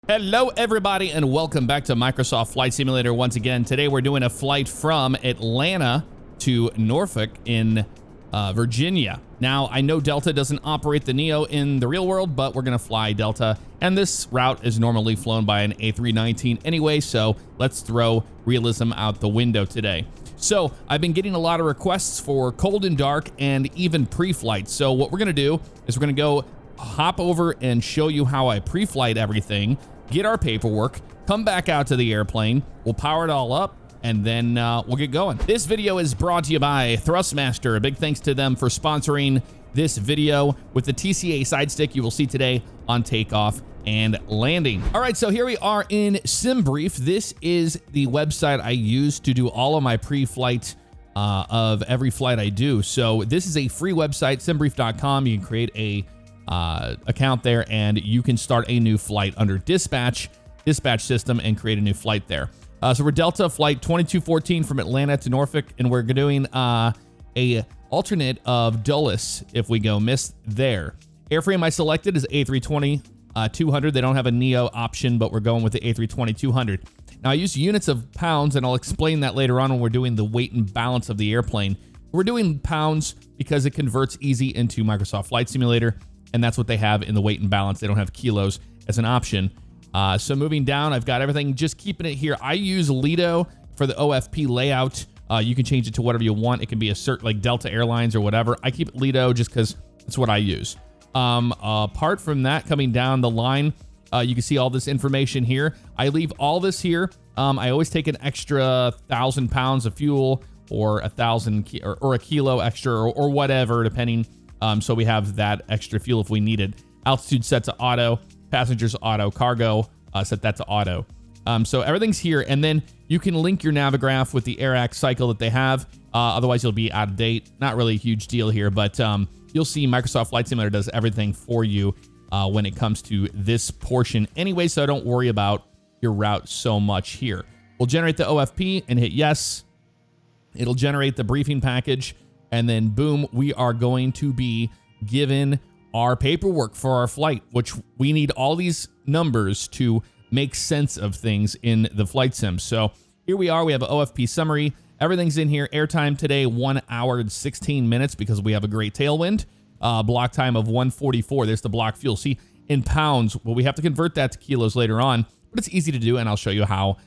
Hello everybody and welcome back to Microsoft Flight Simulator once again. Today we're doing a flight from Atlanta to Norfolk in Virginia. Now I know Delta doesn't operate the Neo in the real world, but we're gonna fly Delta, and this route is normally flown by an A319 anyway, so let's throw realism out the window today. So I've been getting a lot of requests for cold and dark and even pre-flight. So what we're gonna do is we're gonna go hop over and show you how I pre-flight everything, get our paperwork, come back out to the airplane, we'll power it all up, and then we'll get going. This video is brought to you by Thrustmaster. A big thanks to them for sponsoring this video with the TCA side stick you will see today on takeoff and landing. All right, so here we are in SimBrief. This is the website I use to do all of my pre-flight of every flight I do. So this is a free website, simbrief.com. You can create a account there and you can start a new flight under dispatch system and create a new flight there. So we're Delta flight 2214 from Atlanta to Norfolk, and we're doing a alternate of Dulles if we go miss there. Airframe I selected is A320-200. They don't have a Neo option, but we're going with the A320-200. Now I use units of pounds, and I'll explain that later on when we're doing the weight and balance of the airplane. We're doing pounds because it converts easy into Microsoft Flight Simulator, and that's what they have in the weight and balance. They don't have kilos as an option. So moving down, I've got everything, just keeping it here. I use Lido for the OFP layout. You can change it to whatever you want. It can be a certain, like Delta Airlines or whatever. I keep it Lido just because it's what I use. Apart from that, coming down the line, you can see all this information here. I leave all this here. I always take an extra 1,000 pounds of fuel or 1,000 or a kilo extra or whatever, depending. So we have that extra fuel if we need it. Altitude set to auto, passengers auto, cargo set that to auto. So everything's here, and then you can link your Navigraph with the AirAct cycle that they have. Otherwise you'll be out of date. Not really a huge deal here, but you'll see Microsoft Flight Simulator does everything for you when it comes to this portion anyway, so don't worry about your route so much here. We'll generate the OFP and hit yes. It'll generate the briefing package, and then boom, we are going to be given our paperwork for our flight, which we need all these numbers to make sense of things in the flight sim. So here we are, we have an OFP summary. Everything's in here. Airtime today, 1 hour and 16 minutes because we have a great tailwind. Block time of 144. There's the block fuel. See, in pounds, well, we have to convert that to kilos later on, but it's easy to do, and I'll show you how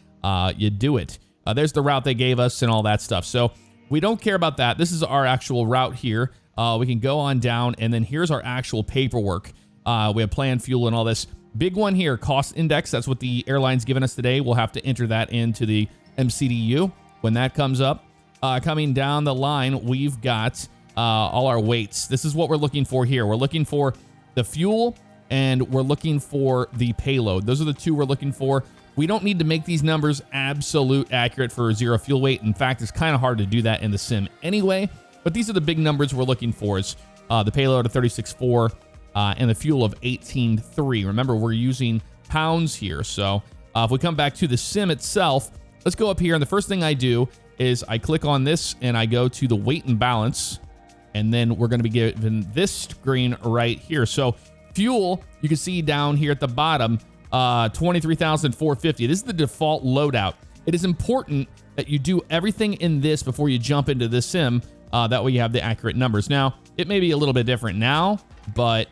you do it. There's the route they gave us and all that stuff. So we don't care about that. This is our actual route here. We can go on down, and then here's our actual paperwork. We have planned fuel and all this. Big one here, cost index. That's what the airline's given us today. We'll have to enter that into the MCDU when that comes up. Coming down the line, we've got all our weights. This is what we're looking for here. We're looking for the fuel, and we're looking for the payload. Those are the two we're looking for. We don't need to make these numbers absolute accurate for zero fuel weight. In fact, it's kind of hard to do that in the sim anyway, but these are the big numbers we're looking for. Is the payload of 36.4 and the fuel of 18.3. Remember, we're using pounds here. So if we come back to the sim itself, let's go up here, and the first thing I do is I click on this and I go to the weight and balance, and then we're going to be given this screen right here. So fuel, you can see down here at the bottom, 23,450. This is the default loadout. It is important that you do everything in this before you jump into the sim. That way you have the accurate numbers. Now, it may be a little bit different now, but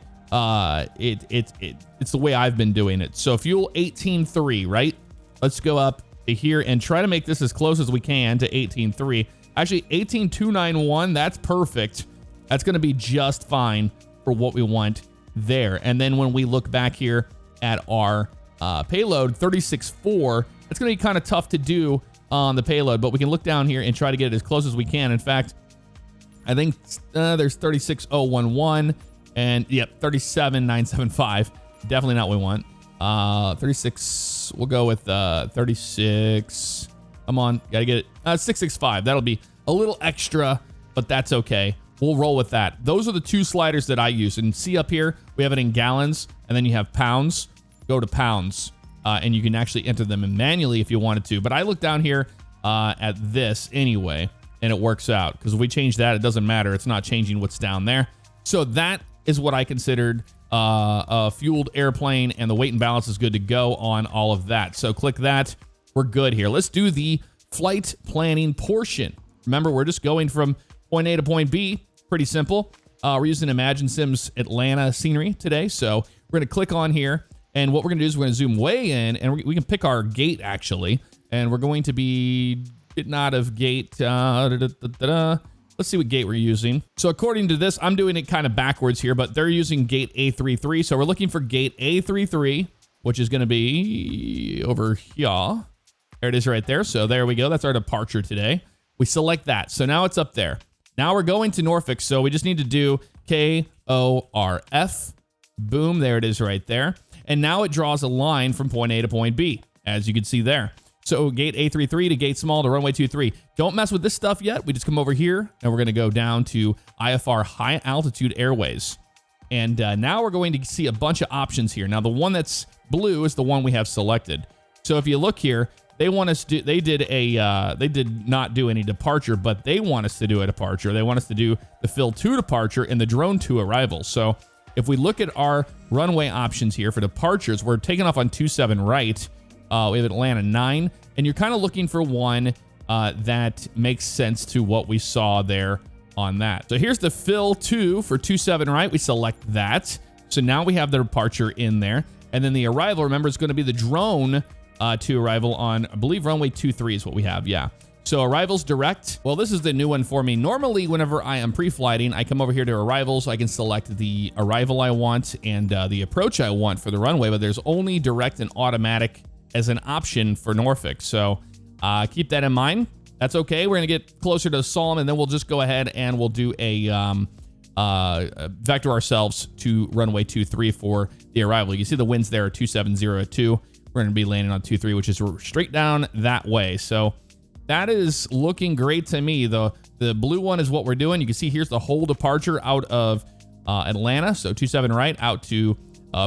it's the way I've been doing it. So fuel 18.3, right? Let's go up to here and try to make this as close as we can to 18.3. Actually, 18.291, that's perfect. That's going to be just fine for what we want there. And then when we look back here at our payload, 36.4, it's going to be kind of tough to do on the payload, but we can look down here and try to get it as close as we can. In fact, I think there's 36.011 and yep, 37.975. Definitely not what we want. 36, we'll go with 36. Come on, gotta get it. 665. That'll be a little extra, but that's okay. We'll roll with that. Those are the two sliders that I use. And see up here, we have it in gallons, and then you have pounds. Go to pounds, and you can actually enter them in manually if you wanted to. But I look down here at this anyway, and it works out. Because if we change that, it doesn't matter. It's not changing what's down there. So that is what I considered a fueled airplane, and the weight and balance is good to go on all of that. So click that. We're good here. Let's do the flight planning portion. Remember, we're just going from point A to point B. Pretty simple. We're using Imagine Sims Atlanta scenery today. So we're going to click on here. And what we're going to do is we're going to zoom way in, and we can pick our gate, actually. And we're going to be getting out of gate. Let's see what gate we're using. So according to this, I'm doing it kind of backwards here, but they're using gate A33. So we're looking for gate A33, which is going to be over here. There it is right there. So there we go. That's our departure today. We select that. So now it's up there. Now we're going to Norfolk. So we just need to do KORF. Boom. There it is right there. And now it draws a line from point A to point B, as you can see there. So gate A33 to gate small to runway 23. Don't mess with this stuff yet. We just come over here and we're going to go down to IFR high altitude airways. And now we're going to see a bunch of options here. Now the one that's blue is the one we have selected. So if you look here, they want us to, they did not do any departure, but they want us to do a departure. They want us to do the fill 2 departure and the drone 2 arrival. So if we look at our runway options here for departures, we're taking off on 27 right. We have Atlanta 9, and you're kind of looking for one that makes sense to what we saw there on that. So here's the fill 2 for 27 right. We select that. So now we have the departure in there. And then the arrival, remember, is going to be the drone 2 arrival on, I believe, runway 23 is what we have. Yeah. So arrivals direct. Well, this is the new one for me. Normally, whenever I am pre-flighting, I come over here to arrivals. I can select the arrival I want and the approach I want for the runway, but there's only direct and automatic as an option for Norfolk. So keep that in mind. That's okay. We're going to get closer to Solomon, and then we'll just go ahead and we'll do a vector ourselves to runway 23 for the arrival. You see the winds there are 270 at 2. We're going to be landing on 23, which is straight down that way. So that is looking great to me. The blue one is what we're doing. You can see here's the whole departure out of Atlanta. So 27 right out to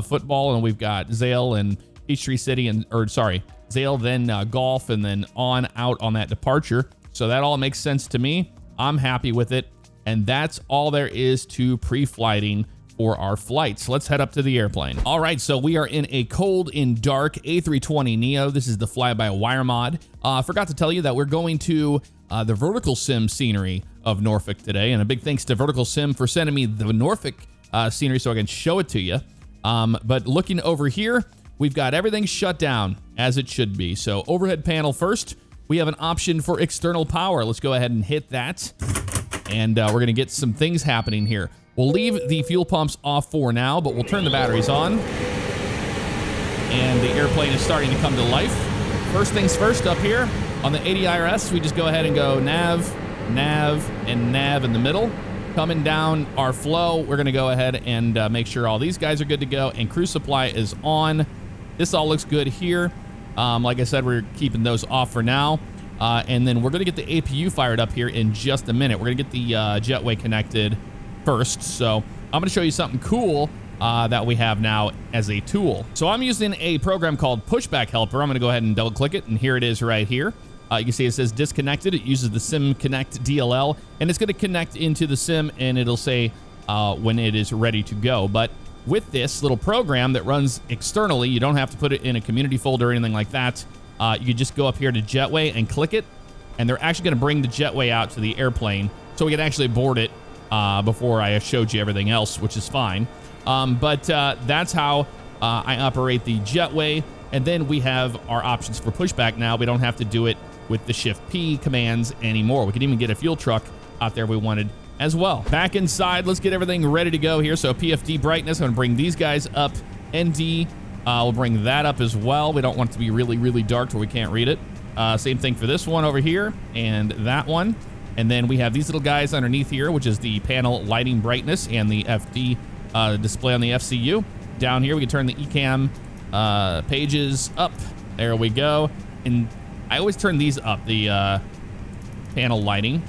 football, and we've got Zale and Peachtree City, Zale, then Golf, and then on out on that departure. So that all makes sense to me. I'm happy with it. And that's all there is to pre-flighting for our flights. Let's head up to the airplane. All right, so we are in a cold and dark A320neo. This is the fly-by-wire mod. Forgot to tell you that we're going to the vertical sim scenery of Norfolk today. And a big thanks to Vertical Sim for sending me the Norfolk scenery so I can show it to you. But looking over here, we've got everything shut down as it should be. So overhead panel first, we have an option for external power. Let's go ahead and hit that. And we're going to get some things happening here. We'll leave the fuel pumps off for now, but we'll turn the batteries on. And the airplane is starting to come to life. First things first up here on the 80 IRS, we just go ahead and go nav, nav, and nav in the middle. Coming down our flow, we're going to go ahead and make sure all these guys are good to go, and cruise supply is on. This all looks good here. Like I said, we're keeping those off for now. And then we're going to get the APU fired up here in just a minute. We're going to get the jetway connected first. So I'm going to show you something cool that we have now as a tool. So I'm using a program called Pushback Helper. I'm going to go ahead and double click it, and here it is right here. You can see it says disconnected. It uses the Sim Connect DLL, and it's going to connect into the sim, and it'll say when it is ready to go. But with this little program that runs externally, you don't have to put it in a community folder or anything like that. You can just go up here to Jetway and click it, and they're actually going to bring the Jetway out to the airplane so we can actually board it before I showed you everything else, which is fine. But that's how I operate the Jetway, and then we have our options for pushback now. We don't have to do it with the Shift P commands anymore. We can even get a fuel truck out there if we wanted as well. Back inside, let's get everything ready to go here. So PFD brightness, I'm going to bring these guys up. ND, we'll bring that up as well. We don't want it to be really, really dark where we can't read it. Same thing for this one over here and that one. And then we have these little guys underneath here, which is the panel lighting brightness and the FD display on the FCU. Down here, we can turn the ECAM pages up. There we go. And I always turn these up, the panel lighting.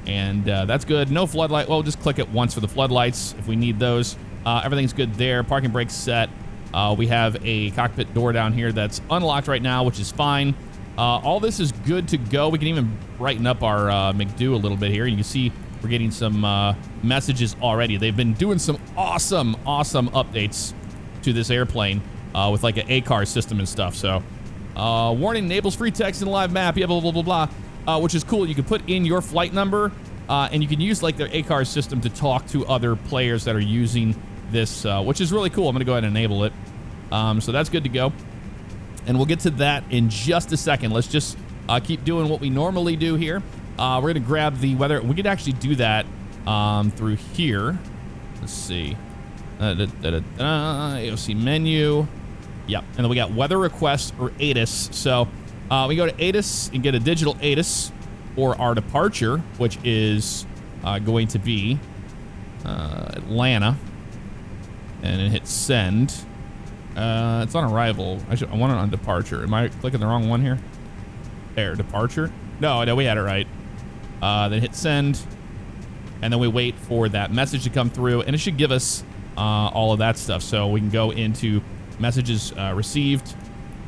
And that's good. No floodlight. Well, just click it once for the floodlights if we need those. Everything's good there. Parking brakes set. We have a cockpit door down here that's unlocked right now, which is fine. All this is good to go. We can even brighten up our McDo a little bit here. You can see we're getting some messages already. They've been doing some awesome updates to this airplane with like an ACAR system and stuff. So, warning, enables free text in live map. Yeah, blah, blah, blah, blah, which is cool. You can put in your flight number and you can use like their ACAR system to talk to other players that are using this, which is really cool. I'm going to go ahead and enable it. So that's good to go. And we'll get to that in just a second. Let's just keep doing what we normally do here. We're going to grab the weather. We could actually do that through here. Let's see. AOC menu. Yep. And then we got weather requests or ATIS. So we go to ATIS and get a digital ATIS for our departure, which is going to be Atlanta. And then hit send. It's on arrival. I want it on departure. Am I clicking the wrong one here? There, departure. No, we had it right. Then hit send, and then we wait for that message to come through, and it should give us all of that stuff. So we can go into messages received,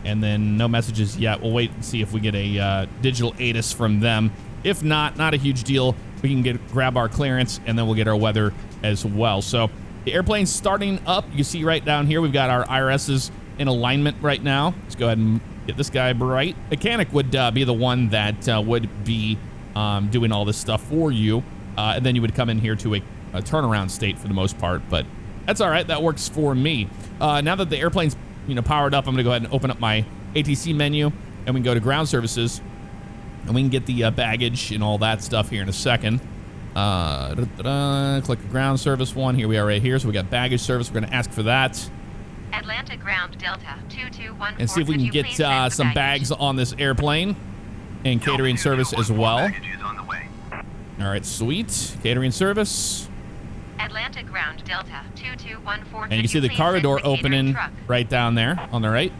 and then no messages yet. We'll wait and see if we get a digital ATIS from them. If not a huge deal. We can grab our clearance, and then we'll get our weather as well. So the airplane's starting up. You can see right down here, we've got our IRSs in alignment right now. Let's go ahead and get this guy bright. Mechanic would be the one that would be doing all this stuff for you. And then you would come in here to a turnaround state for the most part, but that's all right. That works for me. Now that the airplane's powered up, I'm gonna go ahead and open up my ATC menu, and we can go to ground services, and we can get the baggage and all that stuff here in a second. Click the ground service one. Here we are right here. So we got baggage service. We're going to ask for that. Atlanta ground Delta 2214. And see if we can get some bags on this airplane. And catering service as well. All right, sweet. Catering service. Atlanta ground Delta 2214. And you can see the cargo door opening right down there on the right.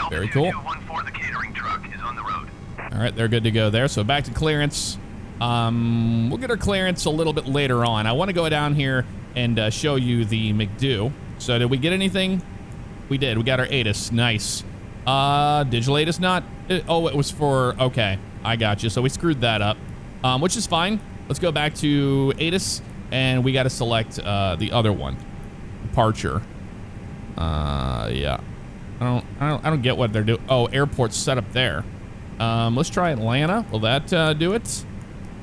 Very cool. The catering truck is on the road. All right, they're good to go there. So back to clearance. We'll get our clearance a little bit later on. I want to go down here and show you the McDo. So did we get anything? We did. We got our ATIS. Nice. Digital ATIS not? Oh, it was for... Okay, I got you. So we screwed that up, which is fine. Let's go back to ATIS, and we got to select the other one. Departure. Yeah. I don't get what they're doing. Oh, airport's set up there. Let's try Atlanta. Will that do it?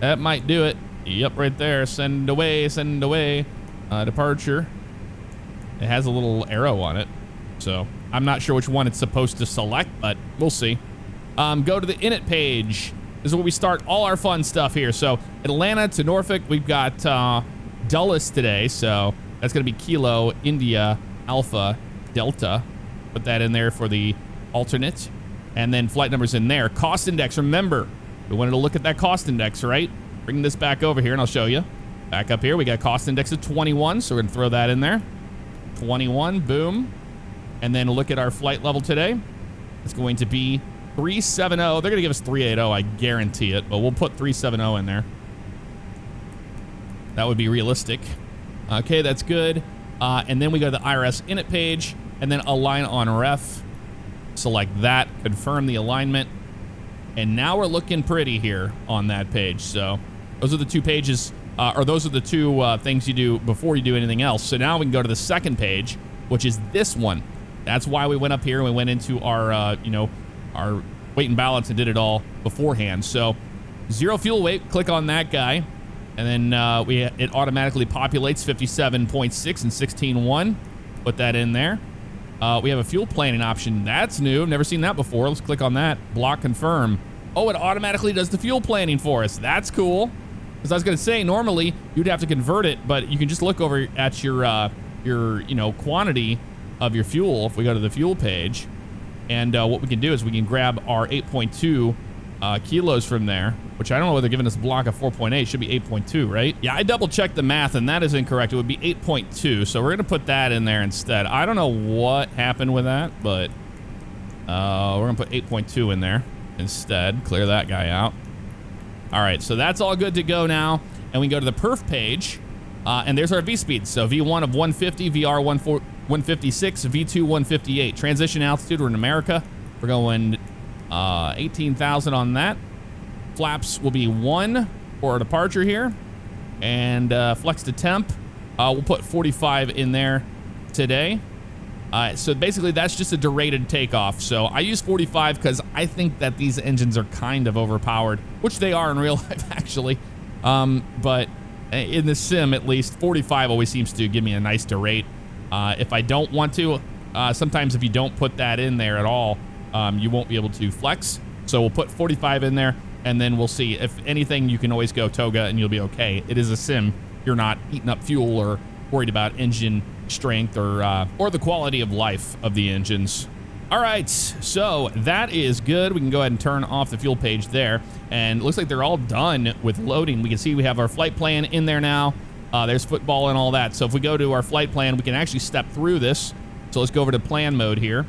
That might do it. Yep, right there. Send away, send away. Departure. It has a little arrow on it. So I'm not sure which one it's supposed to select, but we'll see. Go to the init page. This is where we start all our fun stuff here. So Atlanta to Norfolk, we've got Dulles today. So that's going to be Kilo, India, Alpha, Delta. Put that in there for the alternate. And then flight numbers in there. Cost index, remember. We wanted to look at that cost index, right? Bring this back over here and I'll show you. Back up here, we got cost index of 21, so we're gonna throw that in there. 21, boom. And then look at our flight level today. It's going to be 370. They're gonna give us 380, I guarantee it, but we'll put 370 in there. That would be realistic. Okay, that's good. And then we go to the IRS init page, and then align on ref. Select that, confirm the alignment. And now we're looking pretty here on that page. So those are the two pages, or those are the two things you do before you do anything else. So now we can go to the second page, which is this one. That's why we went up here and we went into our, our weight and balance and did it all beforehand. So zero fuel weight, click on that guy. And then it automatically populates 57.6 and 16.1. Put that in there. We have a fuel planning option. That's new. Never seen that before. Let's click on that. Block confirm. Oh, it automatically does the fuel planning for us. That's cool. Because I was going to say, normally you'd have to convert it, but you can just look over at your quantity of your fuel if we go to the fuel page. And what we can do is we can grab our 8.2 kilos from there, which I don't know whether they're giving us a block of 4.8. It should be 8.2, right? Yeah, I double checked the math and that is incorrect. It would be 8.2. So we're going to put that in there instead. I don't know what happened with that, but we're going to put 8.2 in there instead. Clear that guy out. All right, so that's all good to go now. And we go to the perf page, and there's our V-speeds. So V1 of 150, VR 156, V2 158. Transition altitude, we're in America. We're going 18,000 on that. Flaps will be 1 for our departure here. And flex to temp. We'll put 45 in there today. So basically, that's just a derated takeoff. So I use 45 because I think that these engines are kind of overpowered, which they are in real life, actually. But in the sim, at least, 45 always seems to give me a nice derate. If I don't want to, sometimes if you don't put that in there at all, you won't be able to flex. So we'll put 45 in there, and then we'll see. If anything, you can always go toga, and you'll be okay. It is a sim. You're not eating up fuel or worried about engine strength or the quality of life of the engines. All right, so that is good. We can go ahead and turn off the fuel page there, and it looks like they're all done with loading. We can see we have our flight plan in there now. There's football and all that. So if we go to our flight plan, we can actually step through this. So let's go over to plan mode here,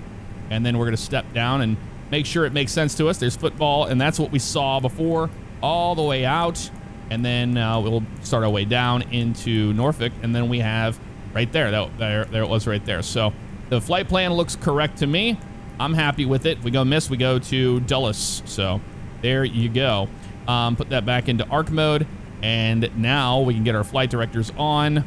and then we're going to step down and make sure it makes sense to us. There's football, and that's what we saw before, all the way out, and then we'll start our way down into Norfolk, and then we have right there. There it was right there. So the flight plan looks correct to me. I'm happy with it. If we go miss, we go to Dulles. So there you go. Put that back into arc mode, and now we can get our flight directors on.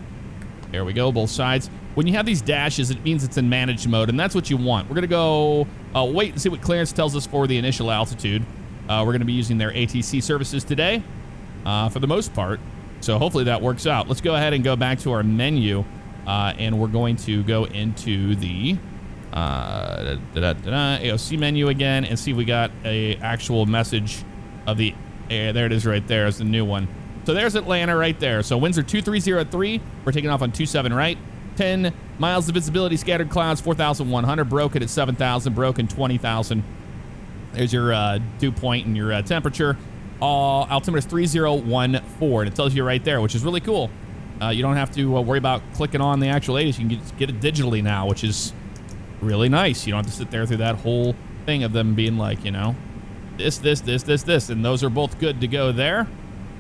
There we go, both sides. When you have these dashes, it means it's in managed mode, and that's what you want. We're going to go wait and see what clearance tells us for the initial altitude. We're going to be using their ATC services today for the most part, so hopefully that works out. Let's go ahead and go back to our menu, and we're going to go into the AOC menu again and see if we got a actual message of the there it is right there is the new one. So there's Atlanta right there. So winds are 230 at 3. We're taking off on 27 right. 10 miles of visibility, scattered clouds, 4,100, broken at 7,000, broken 20,000. There's your dew point and your temperature. Altimeter is 3014, and it tells you right there, which is really cool. You don't have to worry about clicking on the actual 80s. You can get it digitally now, which is really nice. You don't have to sit there through that whole thing of them being like, you know, this, and those are both good to go there.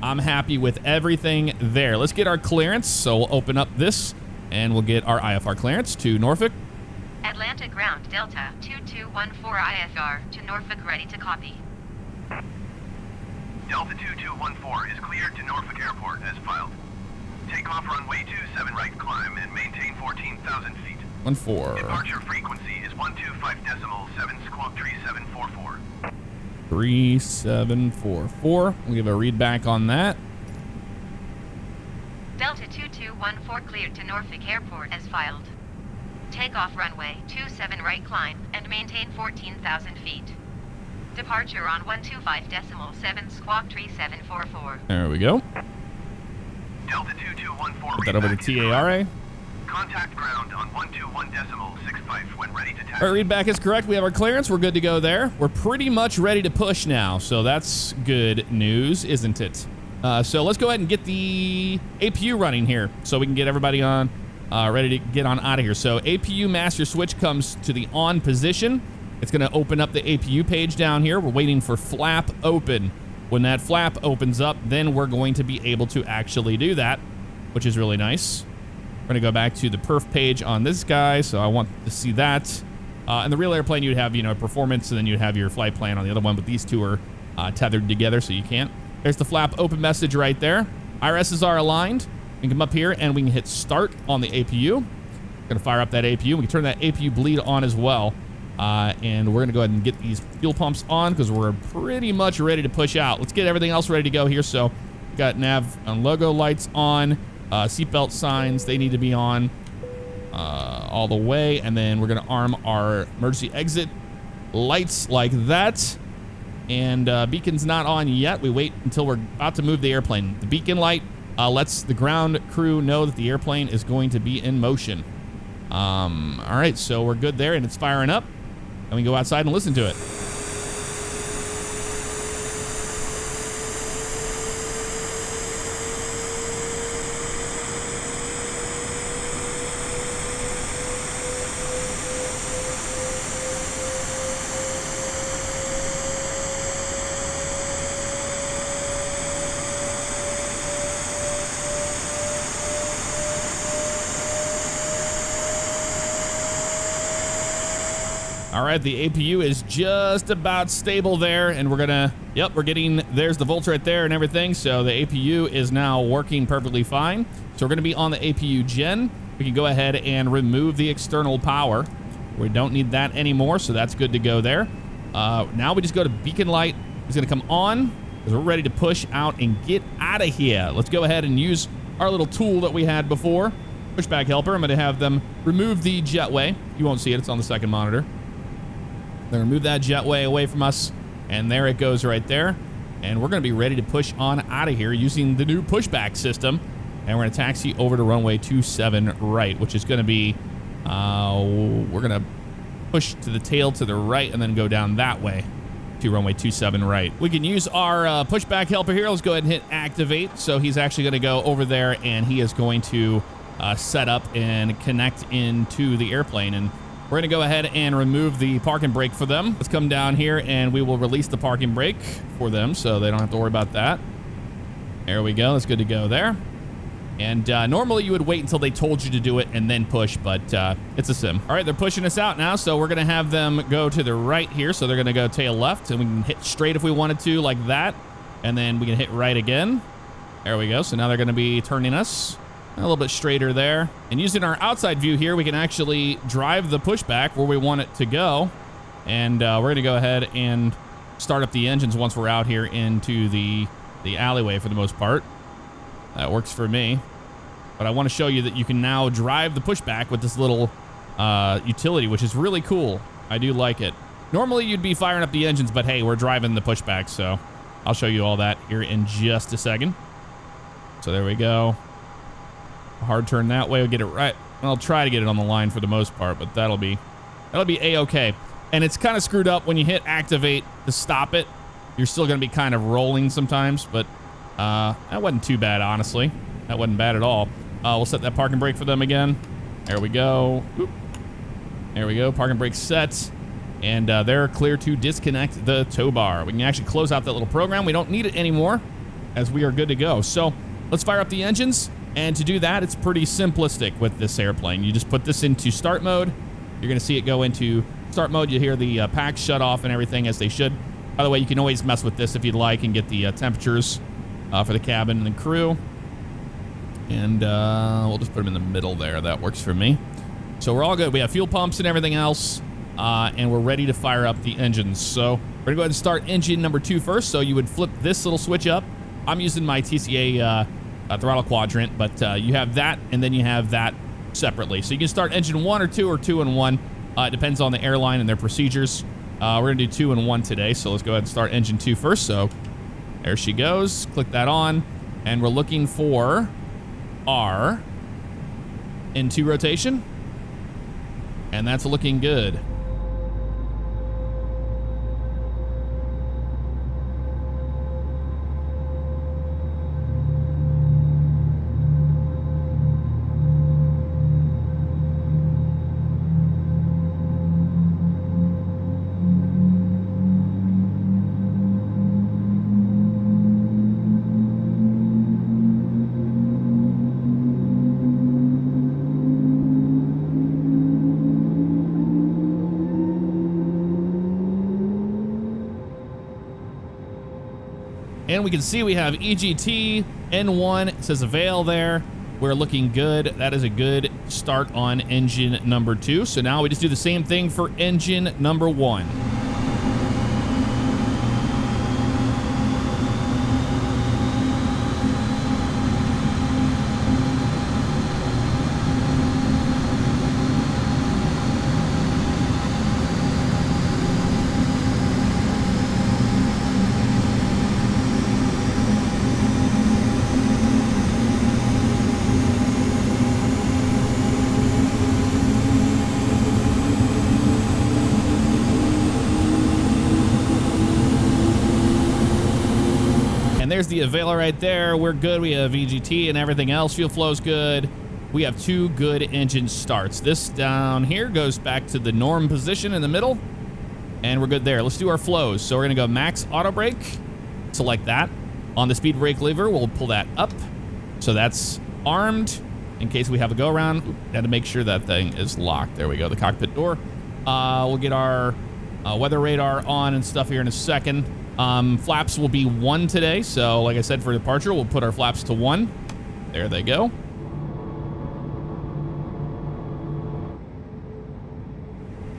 I'm happy with everything there. Let's get our clearance. So we'll open up this, and we'll get our IFR clearance to Norfolk. Atlanta ground Delta 2214 IFR to Norfolk, ready to copy. Delta 2214 is cleared to Norfolk Airport as filed. Takeoff runway 27 right, climb and maintain 14,000 feet. 14. Departure frequency is 125.7 squawk 3744. 3744. We'll give a read back on that. Delta 2214 cleared to Norfolk Airport as filed. Takeoff runway 27 right, climb and maintain 14,000 feet. Departure on 125.7 squawk 3744. There we go. Delta 2214. Put that over to TARA. Contact ground on 121.65 when ready to taxi. Our read back is correct. We have our clearance. We're good to go there. We're pretty much ready to push now, so that's good news, isn't it? So let's go ahead and get the APU running here so we can get everybody on, ready to get on out of here. So APU master switch comes to the on position. It's going to open up the APU page down here. We're waiting for flap open. When that flap opens up, then we're going to be able to actually do that, which is really nice. We're going to go back to the perf page on this guy, so I want to see that. And the real airplane, you'd have, you know, performance, and then you'd have your flight plan on the other one, but these two are tethered together, so you can't. There's the flap open message right there. IRSs are aligned. We can come up here, and we can hit start on the APU. We're going to fire up that APU. We can turn that APU bleed on as well. And we're going to go ahead and get these fuel pumps on because we're pretty much ready to push out. Let's get everything else ready to go here. So we got nav and logo lights on, seatbelt signs. They need to be on all the way. And then we're going to arm our emergency exit lights like that. And beacon's not on yet. We wait until we're about to move the airplane. The beacon light lets the ground crew know that the airplane is going to be in motion. All right, so we're good there, and it's firing up. And we can go outside and listen to it. All All right, the APU is just about stable there, and we're gonna, yep, we're getting, there's the volts right there and everything, so the APU is now working perfectly fine. So we're gonna be on the APU gen. We can go ahead and remove the external power. We don't need that anymore, so that's good to go there. Now we just go to beacon light. It's gonna come on, because we're ready to push out and get out of here. Let's go ahead and use our little tool that we had before, pushback helper. I'm gonna have them remove the jetway. You won't see it, it's on the second monitor. Then remove that jetway away from us, and there it goes right there. And we're gonna be ready to push on out of here using the new pushback system. And we're gonna taxi over to runway 27 right, which is gonna be, we're gonna push to the tail to the right and then go down that way to runway 27 right. We can use our pushback helper here. Let's go ahead and hit activate. So he's actually gonna go over there and he is going to set up and connect into the airplane. And we're gonna go ahead and remove the parking brake for them. Let's come down here and we will release the parking brake for them so they don't have to worry about that. There we go, that's good to go there. And normally you would wait until they told you to do it and then push, but it's a sim. All right, they're pushing us out now, so we're gonna have them go to the right here. So they're gonna go tail left, and we can hit straight if we wanted to, like that. And then we can hit right again. There we go, so now they're gonna be turning us a little bit straighter there. And using our outside view here, we can actually drive the pushback where we want it to go. And we're gonna go ahead and start up the engines once we're out here into the alleyway for the most part. That works for me. But I want to show you that you can now drive the pushback with this little utility, which is really cool. I do like it. Normally you'd be firing up the engines, but hey, we're driving the pushback, so I'll show you all that here in just a second. So there we go. A hard turn that way, we'll get it right. I'll try to get it on the line for the most part, but that'll be A-okay. And it's kind of screwed up when you hit activate to stop it. You're still going to be kind of rolling sometimes, but that wasn't too bad, honestly. That wasn't bad at all. We'll set that parking brake for them again. There we go. Oop. There we go. Parking brake set. And they're clear to disconnect the tow bar. We can actually close out that little program. We don't need it anymore, as we are good to go. So let's fire up the engines. And to do that, it's pretty simplistic with this airplane. You just put this into start mode. You're going to see it go into start mode. You hear the packs shut off and everything as they should. By the way, you can always mess with this if you'd like and get the temperatures for the cabin and the crew. And we'll just put them in the middle there. That works for me. So we're all good. We have fuel pumps and everything else. And we're ready to fire up the engines. So we're going to go ahead and start engine number 2 first. So you would flip this little switch up. I'm using my TCA throttle quadrant, but you have that and then you have that separately. So you can start engine 1 or 2 or 2 and 1. It depends on the airline and their procedures. We're going to do 2 and 1 today. So let's go ahead and start engine 2 first. So there she goes. Click that on. And we're looking for R into rotation. And that's looking good. And we can see we have EGT, N1, it says avail there. We're looking good. That is a good start on engine number 2. So now we just do the same thing for engine number 1. There's the availer right there. We're good. We have EGT and everything else. Fuel flow's good. We have 2 good engine starts. This down here goes back to the norm position in the middle, and we're good there. Let's do our flows. So we're gonna go max auto brake. Select that. On the speed brake lever, we'll pull that up. So that's armed in case we have a go around. Got to make sure that thing is locked. There we go. The cockpit door We'll get our weather radar on and stuff here in a second. Flaps will be 1 today. So like I said, for departure, we'll put our flaps to 1. There they go.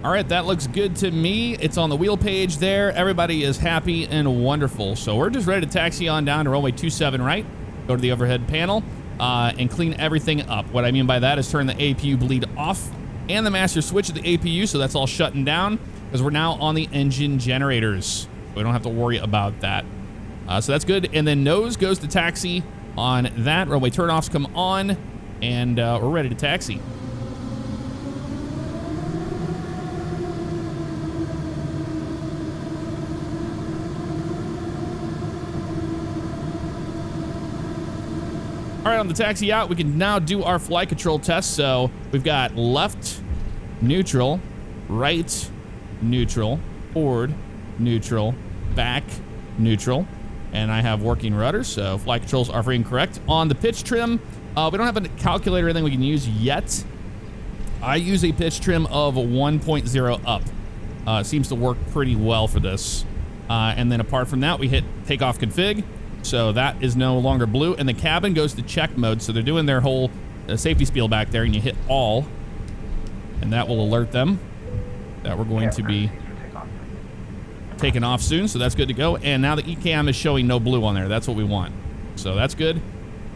All right, that looks good to me. It's on the wheel page there. Everybody is happy and wonderful. So we're just ready to taxi on down to runway 27 right, go to the overhead panel, and clean everything up. What I mean by that is turn the APU bleed off and the master switch of the APU, so that's all shutting down because we're now on the engine generators. We don't have to worry about that. So that's good. And then nose goes to taxi on that. Runway turnoffs come on, and we're ready to taxi. All right, on the taxi out, we can now do our flight control test. So we've got left, neutral, right, neutral, forward, neutral, back, neutral, and I have working rudder, so flight controls are free and correct. On the pitch trim, we don't have a calculator or anything we can use yet. I use a pitch trim of 1.0 up. Seems to work pretty well for this. And then apart from that, we hit takeoff config. So that is no longer blue, and the cabin goes to check mode. So they're doing their whole safety spiel back there, and you hit all, and that will alert them that we're going to be taking off soon. So that's good to go. And now the ECAM is showing no blue on there. That's what we want. So that's good.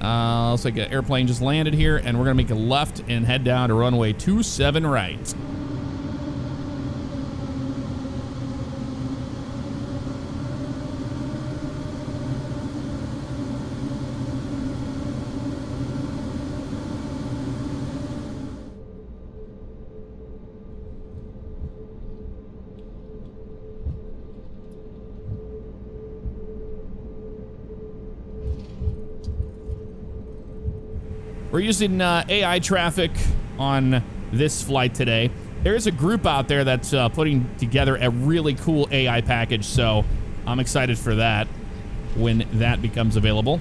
Looks like an airplane just landed here, and we're gonna make a left and head down to runway 27 right. We're using AI traffic on this flight today. There is a group out there that's putting together a really cool AI package, so I'm excited for that when that becomes available.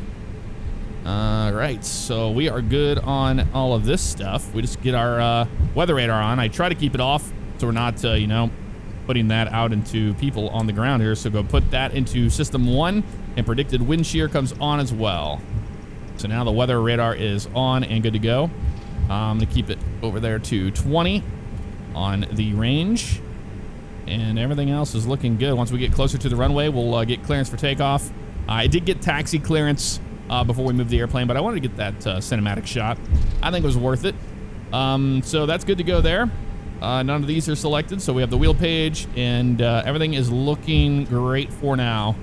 All right, so we are good on all of this stuff. We just get our weather radar on. I try to keep it off so we're not, you know, putting that out into people on the ground here. So go put that into system 1, and predicted wind shear comes on as well. So now the weather radar is on and good to go. I'm gonna keep it over there to 20 on the range, and everything else is looking good. Once we get closer to the runway, we'll get clearance for takeoff. I did get taxi clearance before we moved the airplane, but I wanted to get that cinematic shot. I think it was worth it. So that's good to go there. None of these are selected, so we have the wheel page, and everything is looking great for now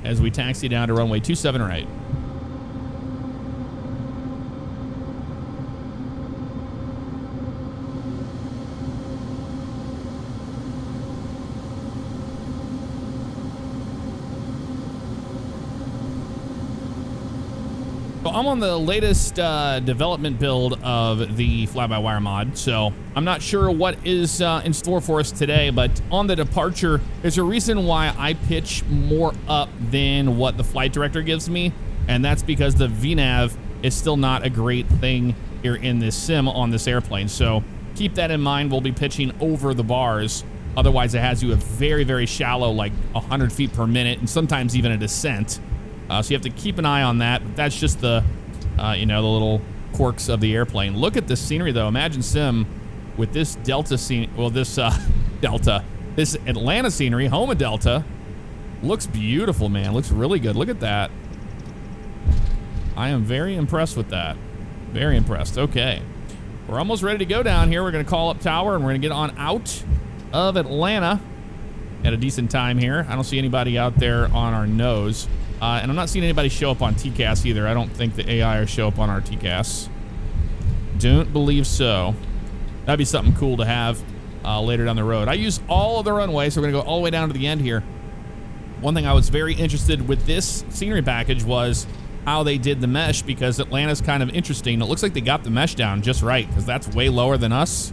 as we taxi down to runway 27 right. So I'm on the latest development build of the fly-by-wire mod, so I'm not sure what is in store for us today, but on the departure, there's a reason why I pitch more up than what the flight director gives me, and that's because the VNAV is still not a great thing here in this sim on this airplane. So keep that in mind. We'll be pitching over the bars. Otherwise, it has you a very, very shallow, like 100 feet per minute, and sometimes even a descent. So you have to keep an eye on that. But that's just the, you know, the little quirks of the airplane. Look at this scenery, though. Imagine sim with this Delta scene. Well, this this Atlanta scenery, home of Delta, looks beautiful, man. Looks really good. Look at that. I am very impressed with that. Very impressed. Okay, we're almost ready to go down here. We're going to call up tower, and we're going to get on out of Atlanta at a decent time here. I don't see anybody out there on our nose. And I'm not seeing anybody show up on TCAS either. I don't think the AI will show up on our TCAS. Don't believe so. That'd be something cool to have later down the road. I use all of the runway, so we're going to go all the way down to the end here. One thing I was very interested with this scenery package was how they did the mesh, because Atlanta's kind of interesting. It looks like they got the mesh down just right, because that's way lower than us,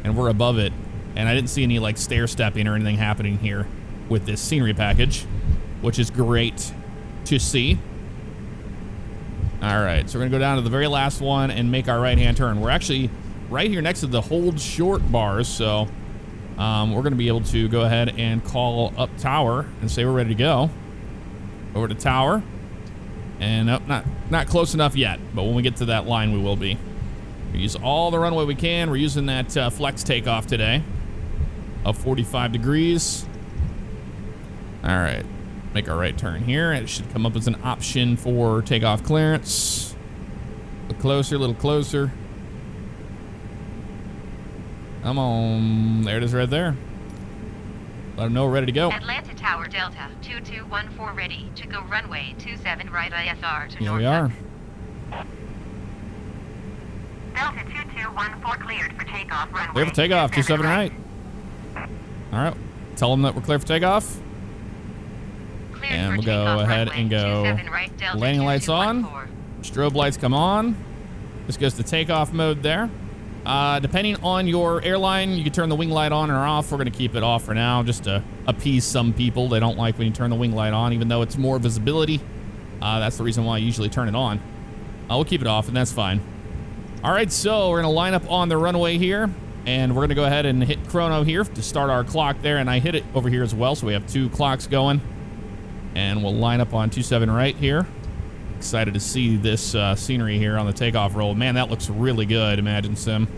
and we're above it. And I didn't see any like stair stepping or anything happening here with this scenery package, which is great to see. All right, so we're gonna go down to the very last one and make our right-hand turn. We're actually right here next to the hold short bars, so we're going to be able to go ahead and call up tower and say we're ready to go. Over to tower. And nope, not close enough yet, but when we get to that line, we will be. We use all the runway we can. We're using that flex takeoff today of 45 degrees. All right, make our right turn here. It should come up as an option for takeoff clearance. A little closer. Come on, there it is right there. Let them know we're ready to go. Atlanta Tower Delta 2214 ready to go runway 27 right ISR to Here Norfolk. we are. Delta 2214 cleared for takeoff runway. Clear for takeoff, 27 right. All right, tell them that we're clear for takeoff. Cleared And for we'll go takeoff ahead runway and go 27 right, Delta landing lights on. 2214. Strobe lights come on. This goes to takeoff mode there. Depending on your airline, you can turn the wing light on or off. We're going to keep it off for now just to appease some people. They don't like when you turn the wing light on, even though it's more visibility. That's the reason why I usually turn it on. We'll keep it off, and that's fine. All right, so we're going to line up on the runway here, and we're going to go ahead and hit chrono here to start our clock there, and I hit it over here as well, so we have 2 clocks going. And we'll line up on 27 right here. Excited to see this scenery here on the takeoff roll. Man, that looks really good, Imagine Sim.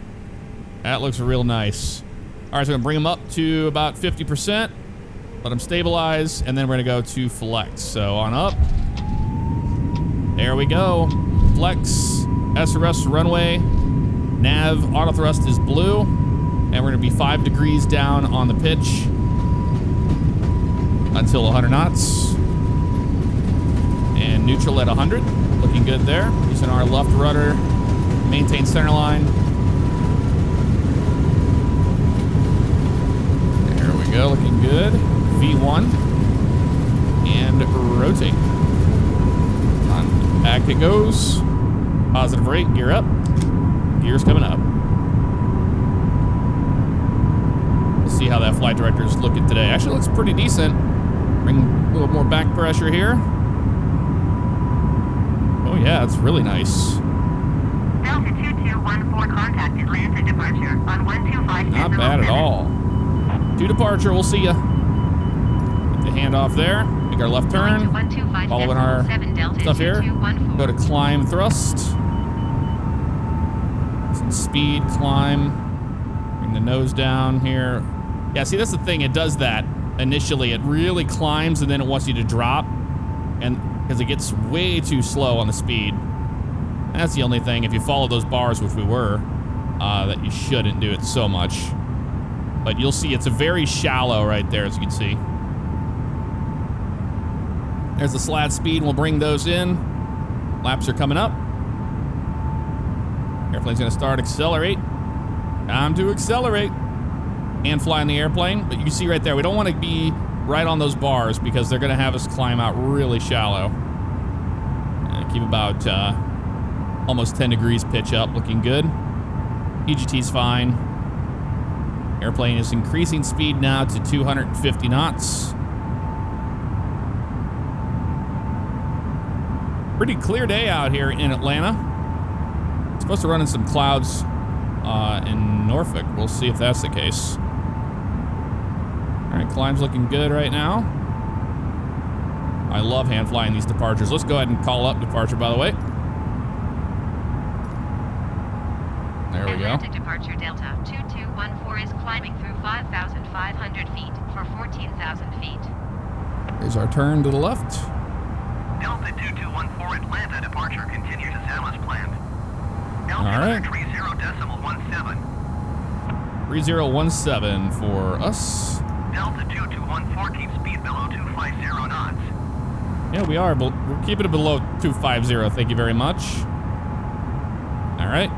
That looks real nice. All right, so we're going to bring them up to about 50%. Let them stabilize, and then we're going to go to flex. So on up. There we go. Flex, SRS runway. Nav auto thrust is blue. And we're going to be 5 degrees down on the pitch until 100 knots. And neutral at 100. Looking good there. Using our left rudder. Maintain center line. There we go. Looking good. V1. And rotate. On back it goes. Positive rate. Gear up. Gears coming up. We'll see how that flight director's looking today. Actually looks pretty decent. Bring a little more back pressure here. Oh yeah, it's really nice. Delta 2214 contact Atlanta departure on 125. Not bad at all. To departure, we'll see ya. Get the handoff there. Make our left turn. Following our stuff here. Go to climb thrust. Some speed climb. Bring the nose down here. Yeah, see, that's the thing. It does that initially. It really climbs and then it wants you to drop. And because it gets way too slow on the speed. That's the only thing. If you follow those bars, which we were, that you shouldn't do it so much. But you'll see it's a very shallow right there, as you can see. There's the slat speed. We'll bring those in. Laps are coming up. Airplane's going to start, accelerate. Time to accelerate. And fly in the airplane. But you can see right there, we don't want to be right on those bars because they're going to have us climb out really shallow. And keep about almost 10 degrees pitch up, looking good. EGT's fine. Airplane is increasing speed now to 250 knots. Pretty clear day out here in Atlanta. It's supposed to run in some clouds in Norfolk. We'll see if that's the case. All right, climb's looking good right now. I love hand flying these departures. Let's go ahead and call up departure, by the way. There we go. Atlantic departure Delta 2214 is climbing through 5,500 feet for 14,000 feet. Here's our turn to the left. Delta 2214 Atlanta departure continues as planned. All right. 30.17. 3017 for us. Delta 2214 keeps speed below 250 knots. Yeah, we are. We're keeping it below 250. Thank you very much. All right.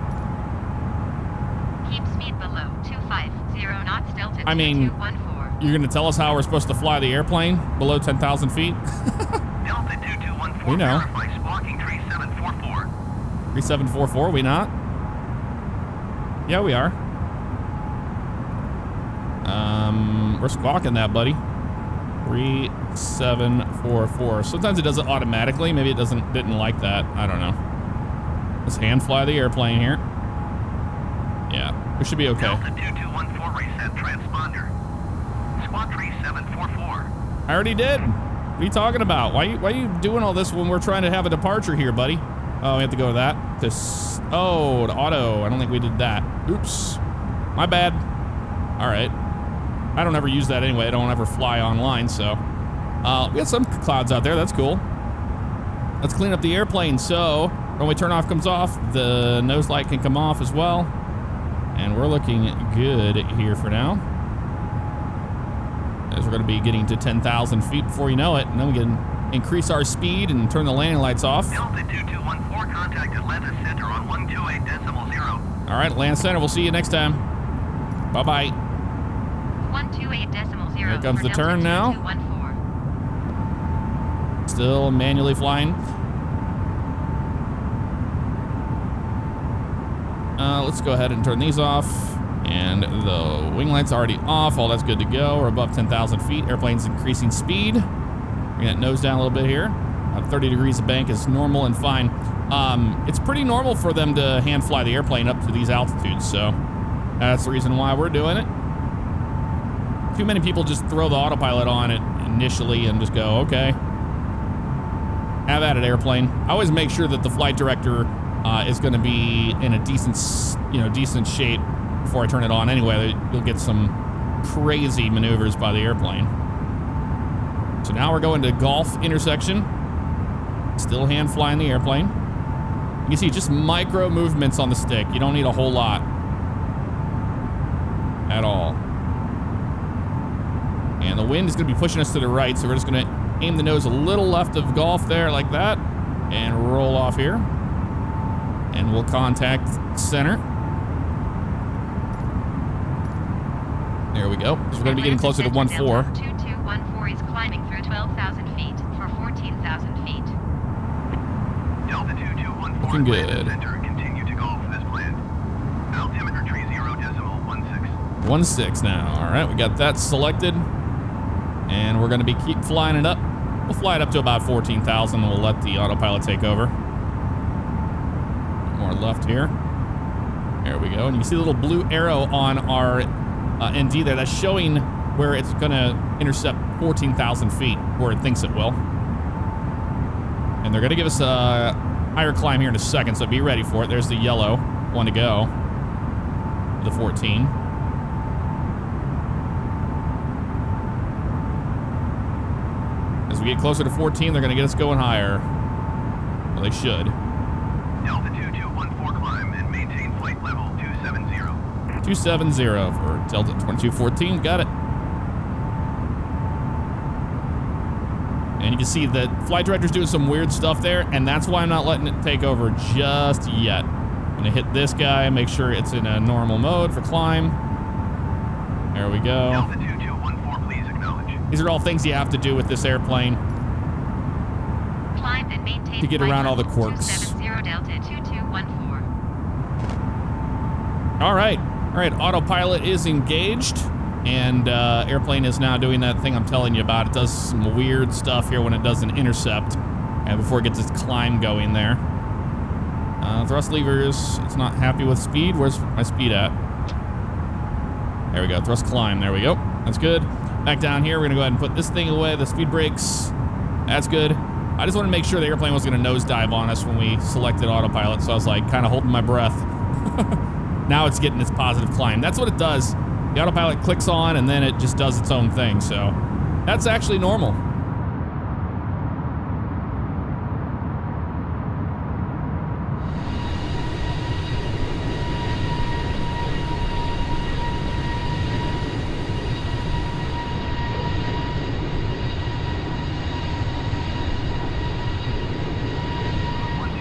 Keep speed below 250 knots. Delta I mean, 2214. you're going to tell us how we're supposed to fly the airplane below 10,000 feet? Delta 2214 We know. verify squawking 3744. 3744, we not? Yeah, we are. We're squawking that, buddy. 3744. Sometimes it does it automatically. Maybe it didn't like that. I don't know. Let's hand fly the airplane here. Yeah, we should be okay. Delta 2214 reset transponder. 144. I already did. What are you talking about? Why are you doing all this when we're trying to have a departure here, buddy? Oh, we have to go to that. Oh, to auto. I don't think we did that. Oops. My bad. All right. I don't ever use that anyway. I don't ever fly online, so. We got some clouds out there. That's cool. Let's clean up the airplane. So runway turnoff comes off. The nose light can come off as well. And we're looking good here for now. As we're going to be getting to 10,000 feet before you know it. And then we can increase our speed and turn the landing lights off. Delta 2214, contact Atlanta Center on 128.0. All right, Atlanta Center. We'll see you next time. Bye-bye. 128.0. Here comes the turn now. Still manually flying. Let's go ahead and turn these off. And the wing light's already off. All that's good to go. We're above 10,000 feet. Airplane's increasing speed. Bring that nose down a little bit here. 30 degrees of bank is normal and fine. It's pretty normal for them to hand fly the airplane up to these altitudes, so that's the reason why we're doing it. Too many people just throw the autopilot on it initially and just go, okay. Have at it, airplane. I always make sure that the flight director is going to be in a decent shape before I turn it on. Anyway, you'll get some crazy maneuvers by the airplane. So now we're going to Gulf intersection. Still hand flying the airplane. You can see just micro movements on the stick. You don't need a whole lot at all. And the wind is going to be pushing us to the right, so we're just going to aim the nose a little left of Gulf there like that and roll off here. And we'll contact center. There we go. So we're going to be getting closer to 1-4. 2214 is climbing through 12,000 feet for 14,000 feet. Delta 2214. Looking good. Center, continue to go for this plan. Altimetry 0.16. 16 now. All right, we got that selected. And we're going to keep flying it up. We'll fly it up to about 14,000. We'll let the autopilot take over. More left here. There we go. And you can see the little blue arrow on our ND there. That's showing where it's going to intercept 14,000 feet, where it thinks it will. And they're going to give us a higher climb here in a second, so be ready for it. There's the yellow one to go. The 14. As we get closer to 14, they're going to get us going higher. Well, they should. Delta 2214 climb and maintain flight level 270. 270 for Delta 2214. Got it. And you can see the flight director's doing some weird stuff there, and that's why I'm not letting it take over just yet. I'm going to hit this guy, make sure it's in a normal mode for climb. There we go. Delta 2214, please acknowledge. These are all things you have to do with this airplane Climb and maintain to get around all the flight level quirks. 270 Delta 2214. All right, autopilot is engaged, and airplane is now doing that thing I'm telling you about. It does some weird stuff here when it does an intercept, and before it gets its climb going there. Thrust levers, it's not happy with speed. Where's my speed at? There we go, thrust climb, there we go. That's good. Back down here, we're gonna go ahead and put this thing away, the speed brakes. That's good. I just wanted to make sure the airplane was gonna nosedive on us when we selected autopilot, so I was like kind of holding my breath. Now it's getting its positive climb. That's what it does. The autopilot clicks on and then it just does its own thing, so that's actually normal.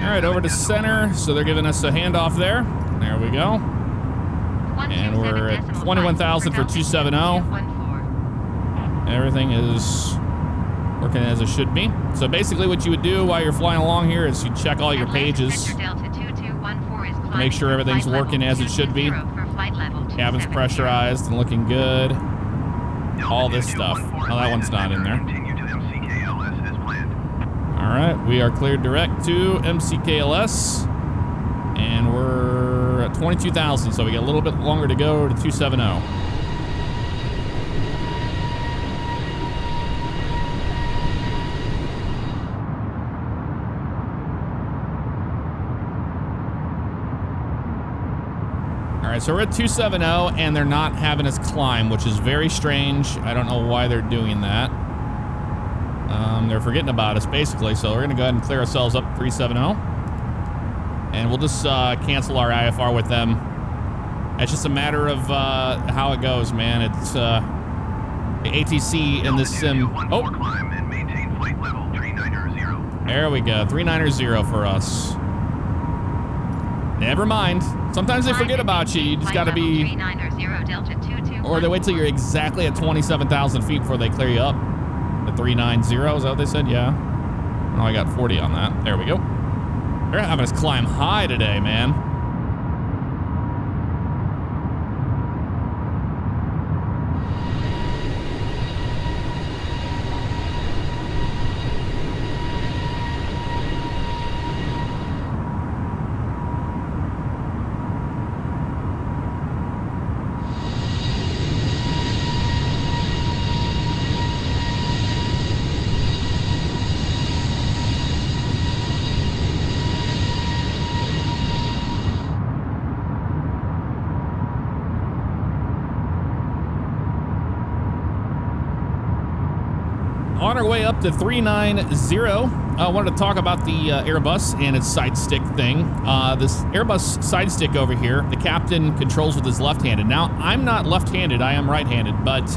All right, over to center. So they're giving us a handoff there. There we go. And we're at 21,000 for 270. Everything is working as it should be. So basically what you would do while you're flying along here is you check all your pages. Make sure everything's working as it should be. Cabin's pressurized and looking good. All this stuff. Oh, that one's not in there. All right, we are cleared direct to MCKLS, and we're at 22,000, so we got a little bit longer to go to 270. All right, so we're at 270, and they're not having us climb, which is very strange. I don't know why they're doing that. They're forgetting about us, basically, so we're going to go ahead and clear ourselves up 370. And we'll just cancel our IFR with them. It's just a matter of how it goes, man. It's the ATC in this sim. Oh, climb and maintain flight level 390. There we go, 390 for us. Never mind. Sometimes they forget about you. You just got to be... Or they wait till you're exactly at 27,000 feet before they clear you up. The 390, is that what they said? Yeah. Oh, I got 40 on that. There we go. They're having us climb high today, man. On our way up to 390, I wanted to talk about the Airbus and its side stick thing. This Airbus side stick over here, the captain controls with his left-handed. Now, I'm not left-handed, I am right-handed, but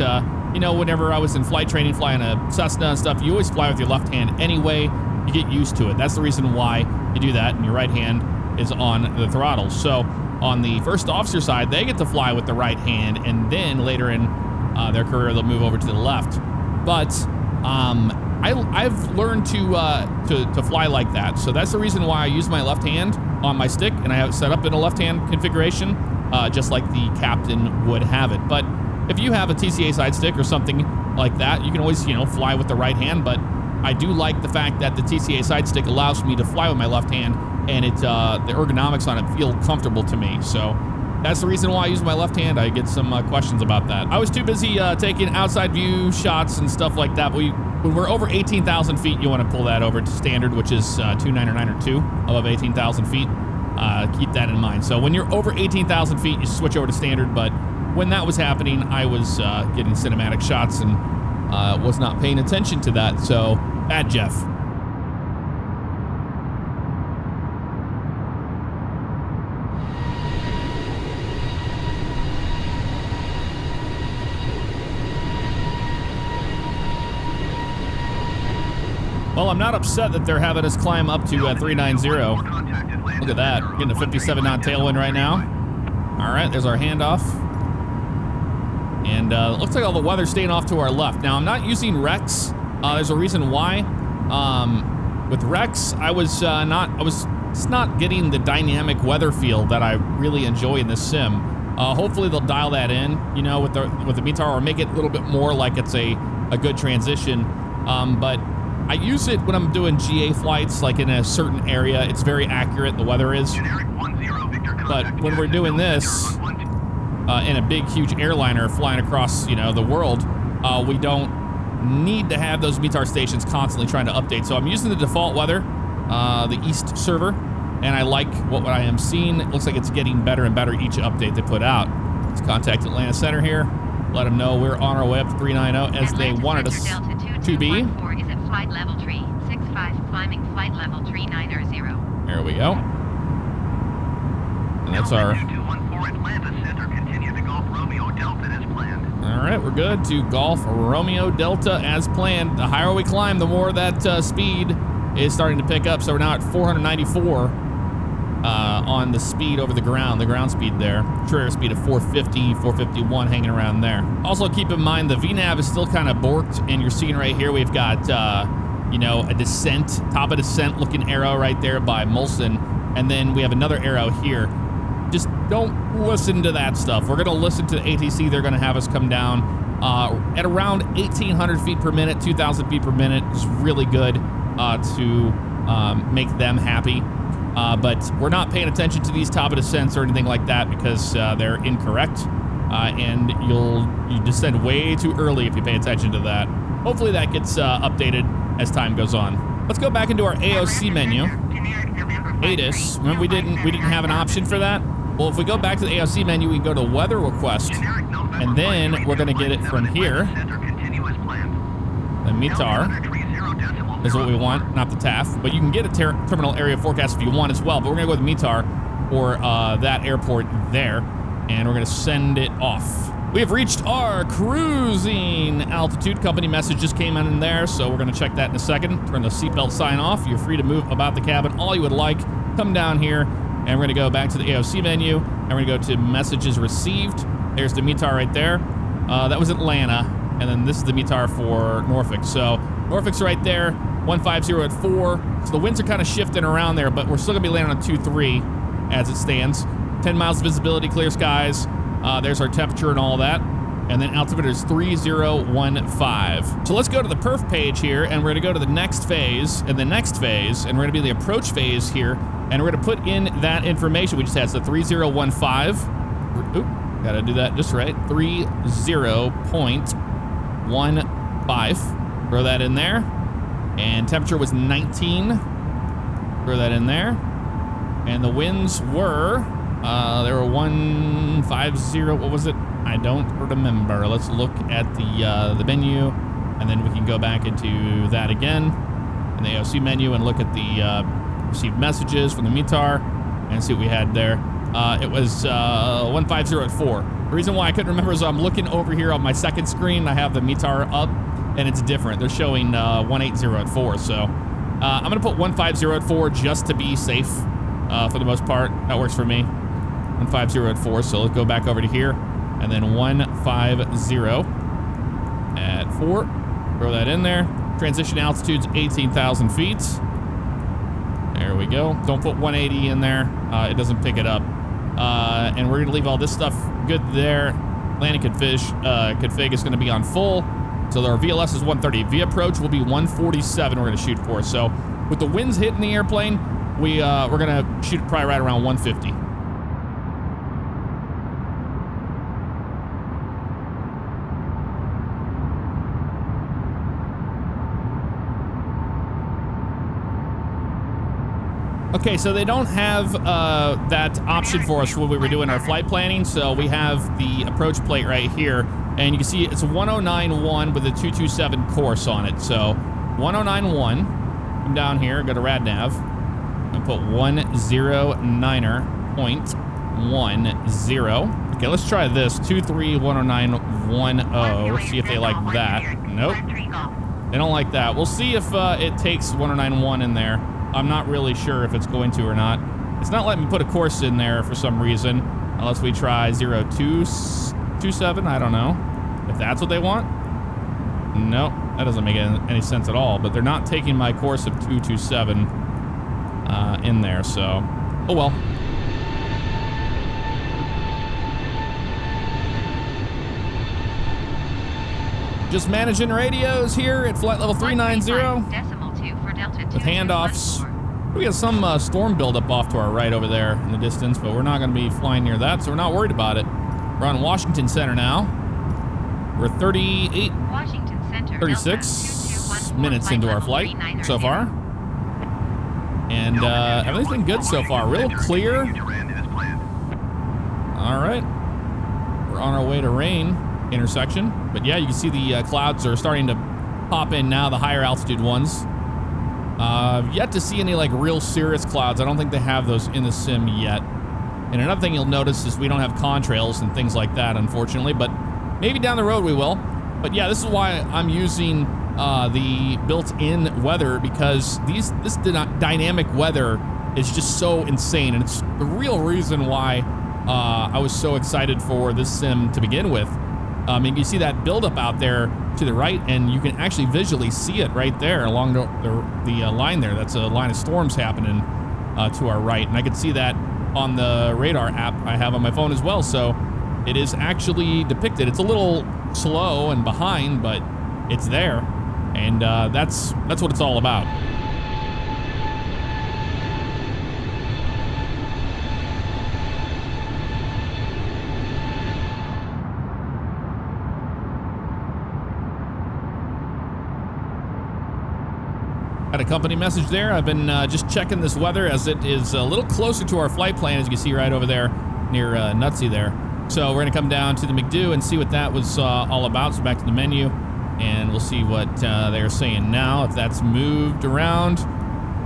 you know, whenever I was in flight training, flying a Cessna and stuff, you always fly with your left hand anyway. You get used to it. That's the reason why you do that, and your right hand is on the throttle. So on the first officer side, they get to fly with the right hand, and then later in their career, they'll move over to the left. But I've learned to fly like that. So that's the reason why I use my left hand on my stick, and I have it set up in a left hand configuration, just like the captain would have it. But if you have a TCA side stick or something like that, you can always, you know, fly with the right hand. But I do like the fact that the TCA side stick allows me to fly with my left hand, and the ergonomics on it feel comfortable to me. So that's the reason why I use my left hand. I get some questions about that. I was too busy taking outside view shots and stuff like that. When we're over 18,000 feet, you want to pull that over to standard, which is 299 above 18,000 feet. Keep that in mind. So when you're over 18,000 feet, you switch over to standard. But when that was happening, I was getting cinematic shots and was not paying attention to that. So bad, Jeff. Well, I'm not upset that they're having us climb up to 390. Look at that. Getting a 57 knot tailwind right now. All right, there's our handoff. And it looks like all the weather's staying off to our left. Now, I'm not using Rex. There's a reason why. With Rex, I was just not getting the dynamic weather feel that I really enjoy in this sim. Hopefully they'll dial that in, you know, with the METAR, or make it a little bit more like it's a good transition. But I use it when I'm doing GA flights, like in a certain area. It's very accurate, the weather is. But when we're doing this in a big, huge airliner flying across, you know, the world, we don't need to have those METAR stations constantly trying to update. So I'm using the default weather, the East server, and I like what I am seeing. It looks like it's getting better and better each update they put out. Let's contact Atlanta Center here. Let them know we're on our way up to 390 as they wanted us to be. Flight level 365, climbing flight level 390. There we go. And that's our... 2214 Atlanta Center, continue to Golf Romeo Delta as planned. All right, we're good to Golf Romeo Delta as planned. The higher we climb, the more that speed is starting to pick up. So we're now at 494 on the speed over the ground speed there. True air speed of 450, 451, hanging around there. Also, keep in mind the VNAV is still kind of borked, and you're seeing right here we've got, you know, a descent, top of descent looking arrow right there by Molson, and then we have another arrow here. Just don't listen to that stuff. We're going to listen to the ATC. They're going to have us come down at around 1,800 feet per minute, 2,000 feet per minute. It's really good to make them happy. But we're not paying attention to these top of descents or anything like that because they're incorrect, and you descend way too early if you pay attention to that. Hopefully that gets updated as time goes on. Let's go back into our AOC menu. ATIS. Remember we didn't have an option for that? Well, if we go back to the AOC menu, we go to weather request, and then we're gonna get it from here. The METAR is what we want, not the TAF, but you can get a terminal area forecast if you want as well, but we're gonna go with METAR for that airport there, and we're gonna send it off. We have reached our cruising altitude. Company message just came in there, so we're gonna check that in a second. Turn the seatbelt sign off. You're free to move about the cabin all you would like. Come down here, and we're gonna go back to the AOC menu, and we're gonna go to messages received. There's the METAR right there. That was Atlanta, and then this is the METAR for Norfolk. So Norfolk's right there, 150 at 4. So the winds are kind of shifting around there, but we're still gonna be landing on 23 as it stands. 10 miles visibility, clear skies. There's our temperature and all that. And then altimeter is 3015. So let's go to the perf page here, and we're gonna go to the next phase and the next phase, and we're gonna be the approach phase here, and we're gonna put in that information we just had. So 3015. Oop, gotta do that just right. 30.15. Throw that in there. And temperature was 19. Throw that in there. And the winds were, they were 150, what was it? I don't remember. Let's look at the menu, and then we can go back into that again, in the AOC menu, and look at the received messages from the METAR, and see what we had there. It was 150 at 4. The reason why I couldn't remember is I'm looking over here on my second screen. I have the METAR up, and it's different. They're showing 180 at 4, so I'm gonna put 150 at 4 just to be safe. For the most part, that works for me. 150 at 4, so let's go back over to here, and then 150 at 4. Throw that in there. Transition altitude's 18,000 feet. There we go. Don't put 180 in there. It doesn't pick it up. And we're gonna leave all this stuff good there. Landing config is gonna be on full. So our VLS is 130. V approach will be 147 we're gonna shoot for. So with the winds hitting the airplane, we're gonna shoot probably right around 150. Okay, so they don't have that option for us when we were doing our flight planning. So we have the approach plate right here, and you can see it's a 1091 with a 227 course on it. So 1091, come down here, go to RadNav, and put 109.10. Okay, let's try this, 23-10910, see if they like that. Nope, they don't like that. We'll see if it takes 1091 in there. I'm not really sure if it's going to or not. It's not letting me put a course in there for some reason, unless we try 0227, I don't know. If that's what they want? No, that doesn't make any sense at all, but they're not taking my course of 227 in there, so, oh well. Just managing radios here at flight level 390 with handoffs. We got some storm buildup off to our right over there in the distance, but we're not going to be flying near that, so we're not worried about it. We're on Washington Center now. We're 36 minutes into our flight so far. And everything's been good so far. Real clear. All right. We're on our way to rain intersection. But yeah, you can see the clouds are starting to pop in now, the higher altitude ones. Yet to see any like real serious clouds. I don't think they have those in the sim yet. And another thing you'll notice is we don't have contrails and things like that, unfortunately, but maybe down the road we will. But yeah, this is why I'm using the built-in weather, because this dynamic weather is just so insane, and it's the real reason why I was so excited for this sim to begin with. And you see that buildup out there to the right, and you can actually visually see it right there along the line there. That's a line of storms happening to our right, and I can see that on the radar app I have on my phone as well. So it is actually depicted. It's a little slow and behind, but it's there, and that's what it's all about. Got a company message there. I've been just checking this weather as it is a little closer to our flight plan, as you can see right over there. near Nutsy there. So we're gonna come down to the McDo and see what that was all about. So back to the menu, and we'll see what they're saying now, if that's moved around.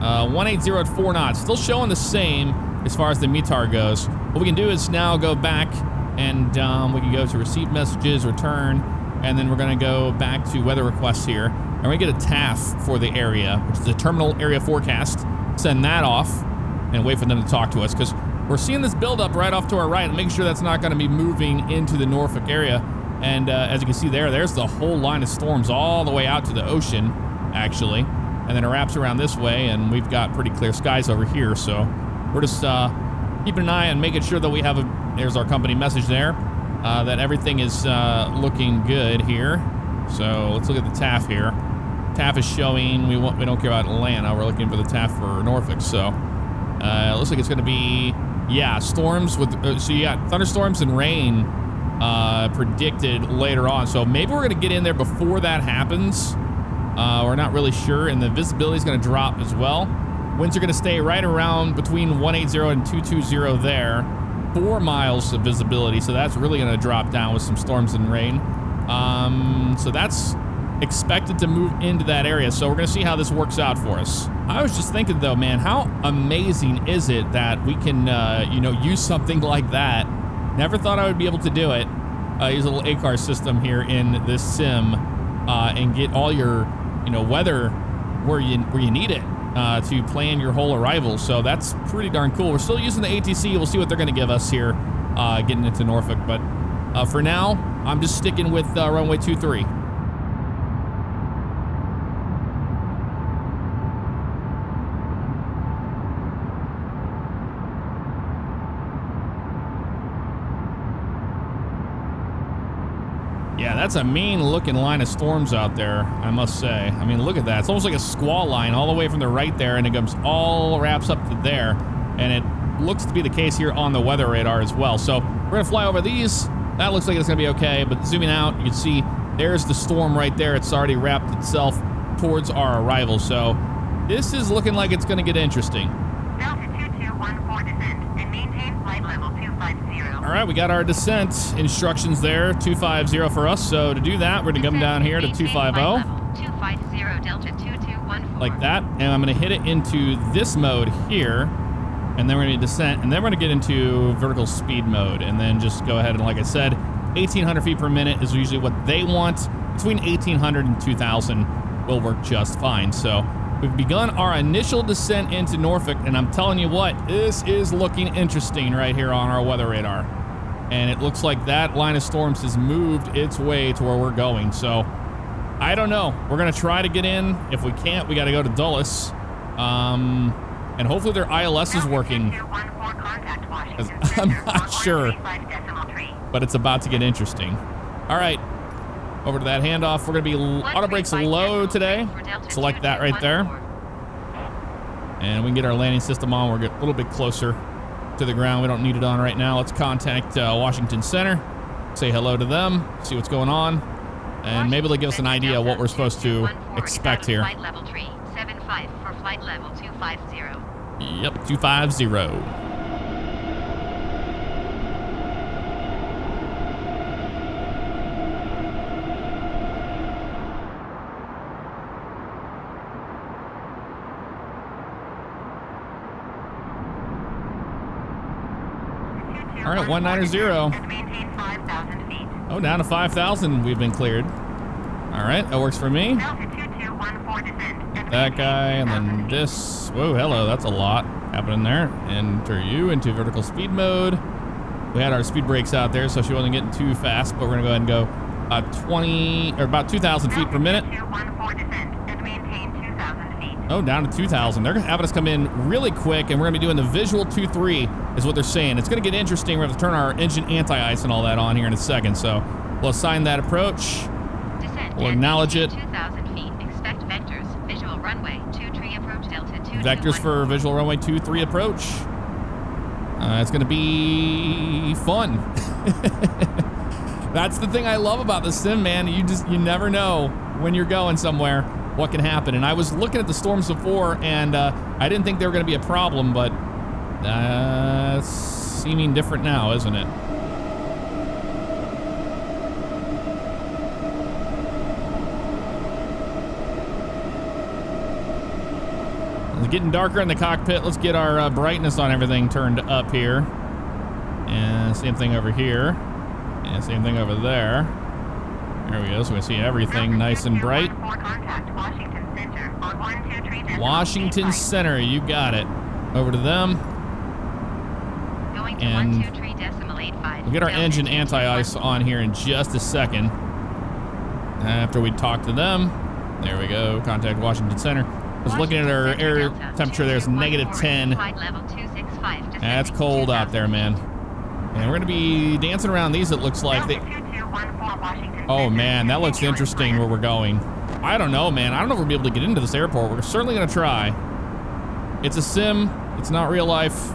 180 at 4 knots, still showing the same as far as the METAR goes. What we can do is now go back and we can go to receive messages, return, and then we're gonna go back to weather requests here. And we're gonna get a TAF for the area, which is a terminal area forecast. Send that off and wait for them to talk to us, because we're seeing this buildup right off to our right, and making sure that's not gonna be moving into the Norfolk area. And as you can see there's the whole line of storms all the way out to the ocean, actually. And then it wraps around this way, and we've got pretty clear skies over here. So we're just keeping an eye on making sure that we have there's our company message there, that everything is looking good here. So let's look at the TAF here. TAF is showing, we don't care about Atlanta, we're looking for the TAF for Norfolk. So it looks like it's gonna be, yeah, storms with, so you got thunderstorms and rain predicted later on. So maybe we're gonna get in there before that happens. We're not really sure, and the visibility is going to drop as well. Winds are going to stay right around between 180 and 220 there. 4 miles of visibility, so that's really going to drop down with some storms and rain. So that's expected to move into that area, so we're going to see how this works out for us. I was just thinking, though, man, how amazing is it that we can, you know, use something like that? Never thought I would be able to do it. Use a little ACAR system here in this sim and get all your, you know, weather where you need it to plan your whole arrival. So that's pretty darn cool. We're still using the ATC. We'll see what they're going to give us here getting into Norfolk. But for now, I'm just sticking with runway 23. Yeah, that's a mean looking line of storms out there, I must say. I mean, look at that. It's almost like a squall line all the way from the right there, and it comes all wraps up to there. And it looks to be the case here on the weather radar as well. So we're gonna fly over these. That looks like it's gonna be okay, but zooming out, you can see there's the storm right there. It's already wrapped itself towards our arrival. So this is looking like it's gonna get interesting. Delta 2214 descend and maintain flight level 250. All right, we got our descent instructions there, 250 for us. So to do that, we're gonna come down here to 250. 250 Delta 2214. Like that, and I'm gonna hit it into this mode here, and then we're gonna descent, and then we're gonna get into vertical speed mode, and then just go ahead and, like I said, 1,800 feet per minute is usually what they want. Between 1,800 and 2,000 will work just fine. So we've begun our initial descent into Norfolk, and I'm telling you what, this is looking interesting right here on our weather radar. And it looks like that line of storms has moved its way to where we're going. So I don't know. We're going to try to get in. If we can't, we got to go to Dulles. And hopefully their ILS is working. I'm not sure, but it's about to get interesting. All right. Over to that handoff. We're going to be auto brakes low today. Select that right there. And we can get our landing system on. We're getting a little bit closer to the ground. We don't need it on right now. Let's contact Washington Center. Say hello to them. See what's going on. And maybe they'll give us an idea of what we're supposed to expect here. Flight level 375 for flight level 250. Yep, 250. All right, 190. And maintain 5,000 feet. Oh, down to 5,000. We've been cleared. All right, that works for me. Delta 2214 descend. And That guy, and 5,000 then feet. this. Whoa, hello, that's a lot happening there. Enter you into vertical speed mode. We had our speed brakes out there, so she wasn't getting too fast, but we're gonna go ahead and go about 2,000 feet per minute. 2214 descend and maintain 2,000 feet. Oh, down to 2,000. They're having us come in really quick, and we're gonna be doing the visual 2-3 is what they're saying. It's gonna get interesting. We're gonna have to turn our engine anti-ice and all that on here in a second, so we'll assign that approach. Descend. We'll and acknowledge maintain it. 2,000 feet. Expect vectors. Visual runway 23 approach Delta 2214. Vectors for visual runway 23 approach. It's gonna be fun. That's the thing I love about the sim, man. You never know when you're going somewhere what can happen. And I was looking at the storms before, and I didn't think they were gonna be a problem, but seeming different now, isn't it? It's getting darker in the cockpit. Let's get our brightness on everything turned up here. And same thing over here. And same thing over there. There we go. So we see everything nice and bright. Washington Center, you got it. Over to them. And we'll get our engine anti-ice on here in just a second. After we talk to them. There we go. Contact Washington Center. I was looking at our air temperature. There's -10. That's cold out there, man. And we're going to be dancing around these, it looks like. Oh, man, that looks interesting where we're going. I don't know, man. I don't know if we'll be able to get into this airport. We're certainly going to try. It's a sim. It's not real life.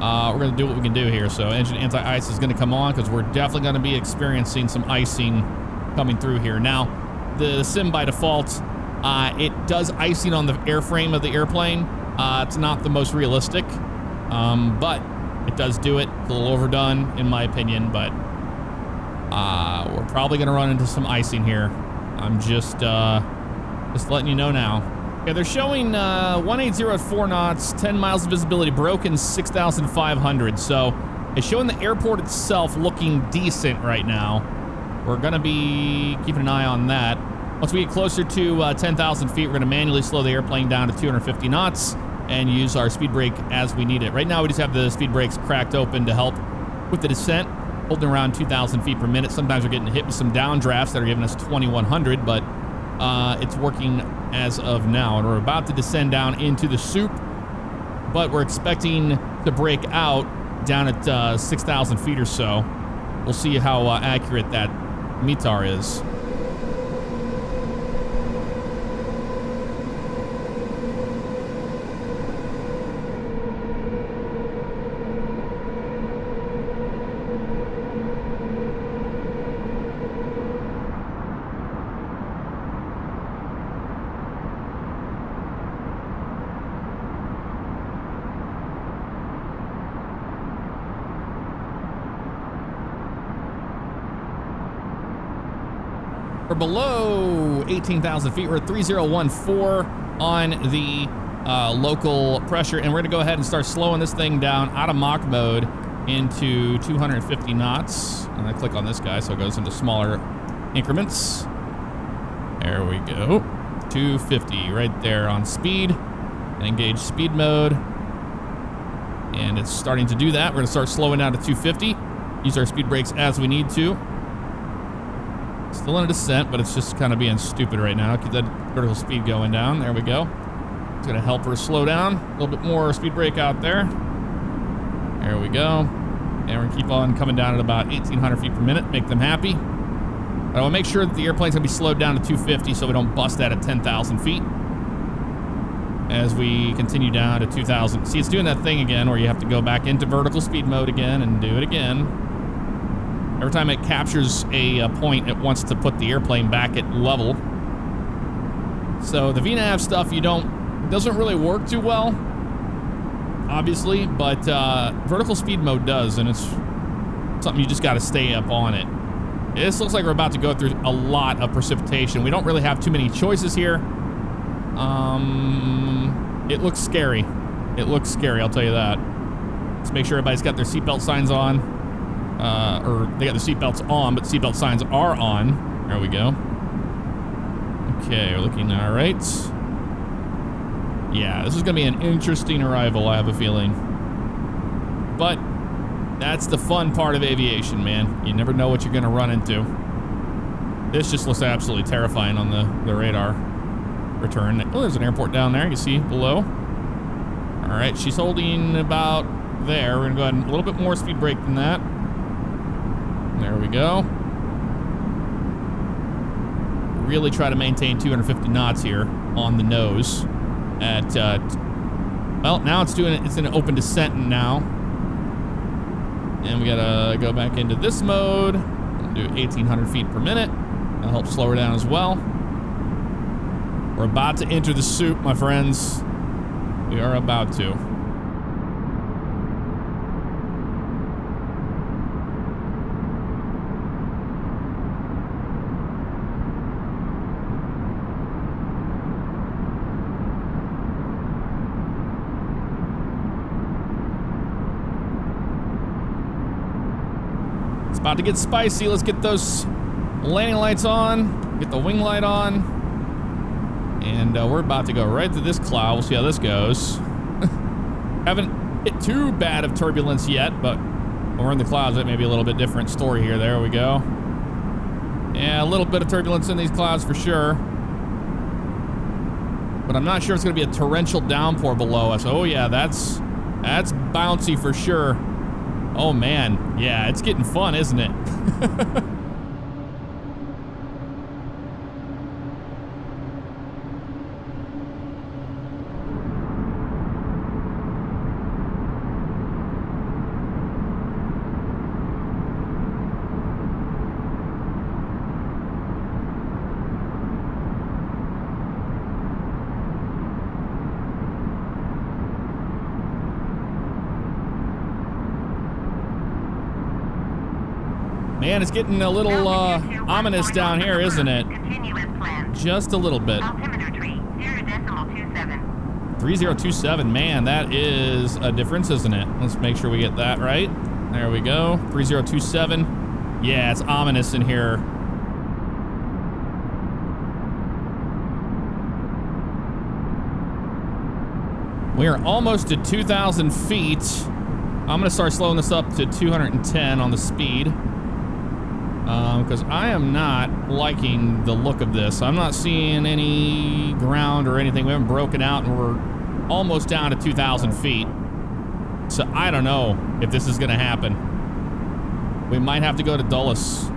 We're going to do what we can do here. So engine anti-ice is going to come on because we're definitely going to be experiencing some icing coming through here. Now, the sim by default, it does icing on the airframe of the airplane. It's not the most realistic, but it does do it. It's a little overdone, in my opinion, but we're probably going to run into some icing here. I'm just letting you know now. Yeah, they're showing 180 at 4 knots, 10 miles of visibility, broken 6,500. So it's showing the airport itself looking decent right now. We're going to be keeping an eye on that. Once we get closer to 10,000 feet, we're going to manually slow the airplane down to 250 knots and use our speed brake as we need it. Right now, we just have the speed brakes cracked open to help with the descent, holding around 2,000 feet per minute. Sometimes we're getting hit with some downdrafts that are giving us 2,100, but it's working as of now. And we're about to descend down into the soup, but we're expecting to break out down at 6,000 feet or so. We'll see how accurate that METAR is. We're below 18,000 feet. We're at 3014 on the local pressure, and we're going to go ahead and start slowing this thing down out of Mach mode into 250 knots. And I click on this guy, so it goes into smaller increments. There we go. 250 right there on speed. And engage speed mode. And it's starting to do that. We're going to start slowing down to 250. Use our speed brakes as we need to. Still in a descent, but it's just kind of being stupid right now. Keep that vertical speed going down. There we go. It's going to help her slow down. A little bit more speed brake out there. There we go. And we're going to keep on coming down at about 1,800 feet per minute. Make them happy. But I want to make sure that the airplane's going to be slowed down to 250 so we don't bust that at 10,000 feet. As we continue down to 2,000. See, it's doing that thing again where you have to go back into vertical speed mode again and do it again. Every time it captures a point, it wants to put the airplane back at level. So the VNAV stuff, doesn't really work too well, obviously, but vertical speed mode does, and it's something you just got to stay up on it. This looks like we're about to go through a lot of precipitation. We don't really have too many choices here. It looks scary. It looks scary, I'll tell you that. Let's make sure everybody's got their seatbelt signs on. Or they got the seatbelts on, but seatbelt signs are on. There we go. Okay, we're looking all right. Yeah, this is going to be an interesting arrival, I have a feeling. But that's the fun part of aviation, man. You never know what you're going to run into. This just looks absolutely terrifying on the radar return. Oh, there's an airport down there. You see below. All right, she's holding about there. We're going to go ahead and a little bit more speed brake than that. There we go. Really try to maintain 250 knots here on the nose. Well, now it's in an open descent now. And we gotta go back into this mode. We'll do 1,800 feet per minute. That'll help slow her down as well. We're about to enter the soup, my friends. We are about to. About to get spicy. Let's get those landing lights on. Get the wing light on. And we're about to go right through this cloud. We'll see how this goes. Haven't hit too bad of turbulence yet, but when we're in the clouds, it may be a little bit different story here. There we go. Yeah, a little bit of turbulence in these clouds for sure. But I'm not sure it's going to be a torrential downpour below us. Oh yeah, that's bouncy for sure. Oh man, yeah, it's getting fun, isn't it? Man, it's getting a little ominous down here, isn't it? Just a little bit. 3027, man, that is a difference, isn't it? Let's make sure we get that right. There we go, 3027. Yeah, it's ominous in here. We are almost at 2,000 feet. I'm gonna start slowing this up to 210 on the speed. Because I am not liking the look of this. I'm not seeing any ground or anything. We haven't broken out and we're almost down to 2,000 feet. So I don't know if this is going to happen. We might have to go to Dulles.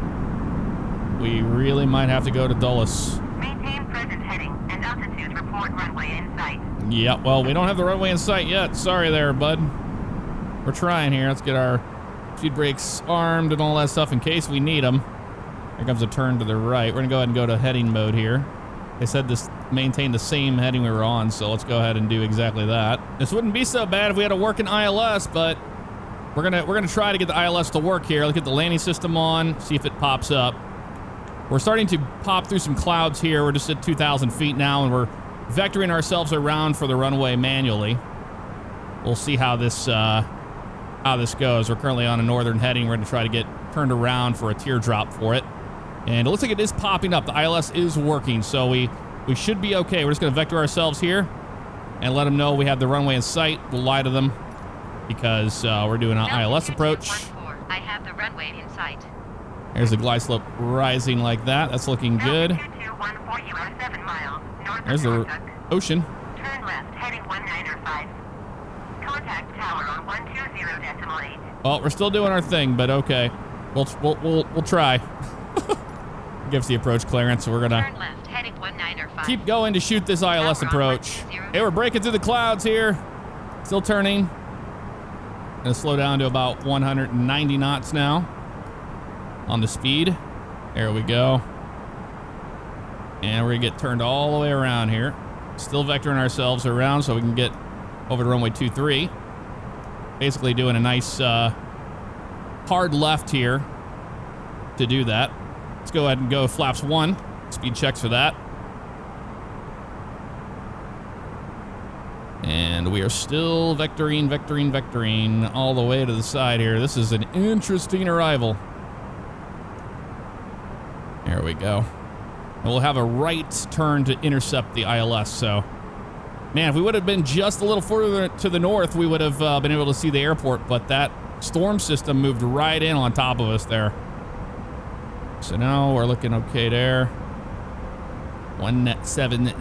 We really might have to go to Dulles. Maintain present heading and altitude report runway in sight. Yeah, well, we don't have the runway in sight yet. Sorry there, bud. We're trying here. Let's get our speed brakes armed and all that stuff in case we need them. Here comes a turn to the right. We're gonna go ahead and go to heading mode here. They said this maintained the same heading we were on, so let's go ahead and do exactly that. This wouldn't be so bad if we had a working ILS, but we're gonna try to get the ILS to work here. Let's get the landing system on, see if it pops up. We're starting to pop through some clouds here. We're just at 2,000 feet now, and we're vectoring ourselves around for the runway manually. We'll see how this goes. We're currently on a northern heading. We're gonna try to get turned around for a teardrop for it. And it looks like it is popping up. The ILS is working, so we should be okay. We're just going to vector ourselves here and let them know we have the runway in sight. We'll lie to them because we're doing an ILS approach. I have the runway in sight. There's the glide slope rising like that. That's looking good. 2214, you are 7 miles north There's of the Norfolk. ocean. Turn left, heading 1905. Contact tower on 120.8. Well, we're still doing our thing, but okay. We'll try. Gives the approach clearance, so we're gonna Turn left, heading 1905. keep going to shoot this ILS approach. Hey, we're breaking through the clouds here. Still turning. Gonna slow down to about 190 knots now on the speed. There we go. And we're gonna get turned all the way around here. Still vectoring ourselves around so we can get over to runway 23. Basically doing a nice hard left here to do that. Let's go ahead and go flaps 1. Speed checks for that. And we are still vectoring all the way to the side here. This is an interesting arrival. There we go. And we'll have a right turn to intercept the ILS, so... Man, if we would have been just a little further to the north, we would have been able to see the airport, but that storm system moved right in on top of us there. So now we're looking okay there. 170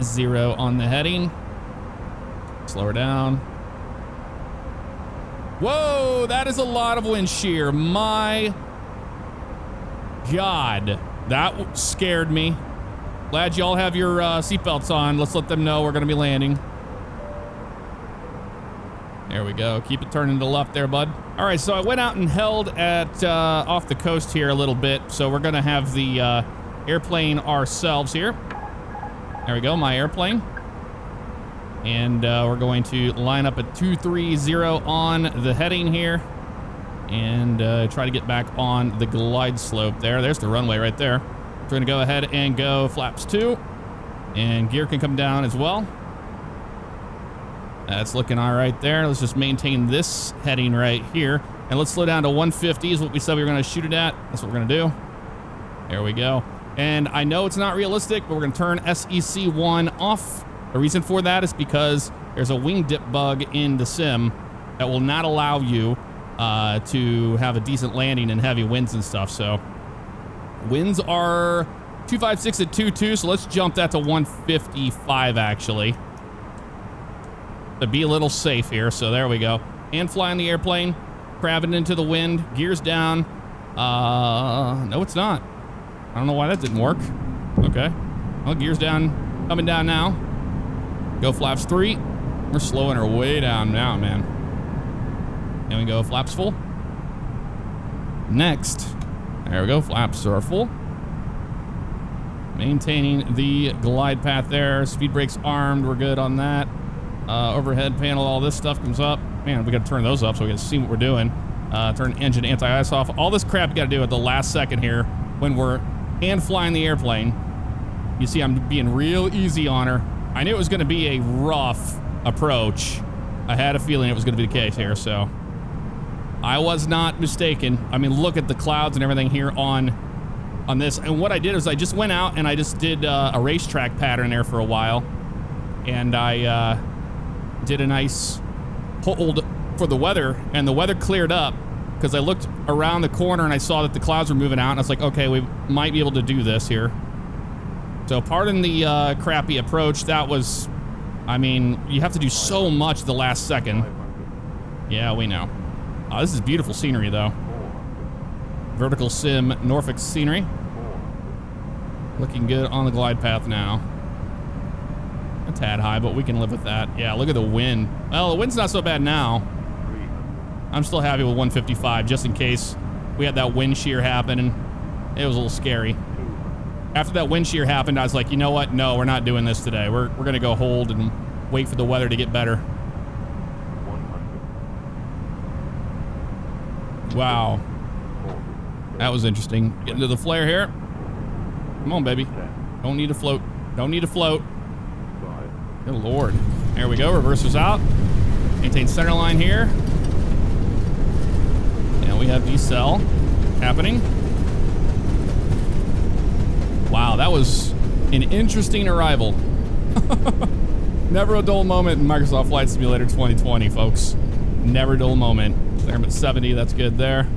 on the heading. Slow her down. Whoa, that is a lot of wind shear. My God, that scared me. Glad y'all have your seatbelts on. Let's let them know we're gonna be landing. There we go. Keep it turning to the left there, bud. All right, so I went out and held at off the coast here a little bit. So we're gonna have the airplane ourselves here. There we go, my airplane. And we're going to line up at 230 on the heading here. And try to get back on the glide slope there. There's the runway right there. We're gonna go ahead and go flaps 2. And gear can come down as well. That's looking all right there. Let's just maintain this heading right here. And let's slow down to 150 is what we said we were going to shoot it at. That's what we're going to do. There we go. And I know it's not realistic, but we're going to turn SEC1 off. The reason for that is because there's a wing dip bug in the sim that will not allow you to have a decent landing in heavy winds and stuff. So winds are 256 at 2.2, so let's jump that to 155 actually. To be a little safe here, so there we go. And flying the airplane, crabbing into the wind, gears down. No, it's not. I don't know why that didn't work. Okay. Well, gears down, coming down now. Go flaps 3. We're slowing our way down now, man. And we go flaps full. Next. There we go. Flaps are full. Maintaining the glide path there. Speed brakes armed. We're good on that. Overhead panel, all this stuff comes up. Man, we got to turn those up so we can see what we're doing. Turn engine anti-ice off. All this crap you got to do at the last second here when we're hand flying the airplane. You see I'm being real easy on her. I knew it was going to be a rough approach. I had a feeling it was going to be the case here, so I was not mistaken. I mean, look at the clouds and everything here on this. And what I did is I just went out and I just did a racetrack pattern there for a while. And I did a nice hold for the weather, and the weather cleared up because I looked around the corner and I saw that the clouds were moving out, and I was like, okay, we might be able to do this here. So pardon the crappy approach. That was, I mean, you have to do so much the last second. Yeah, we know. This is beautiful scenery, though. Vertical sim Norfolk scenery. Looking good on the glide path now. A tad high, but we can live with that. Yeah, look at the wind. Well, the wind's not so bad now. I'm still happy with 155, just in case we had that wind shear happen, and it was a little scary. After that wind shear happened, I was like, you know what? No, we're not doing this today. We're going to go hold and wait for the weather to get better. Wow. That was interesting. Get into the flare here. Come on, baby. Don't need to float. Don't need to float. Good Lord. There we go. Reversers out. Maintain center line here. And we have decel happening. Wow, that was an interesting arrival. Never a dull moment in Microsoft Flight Simulator 2020, folks. Never a dull moment. There, I'm at 70. That's good there.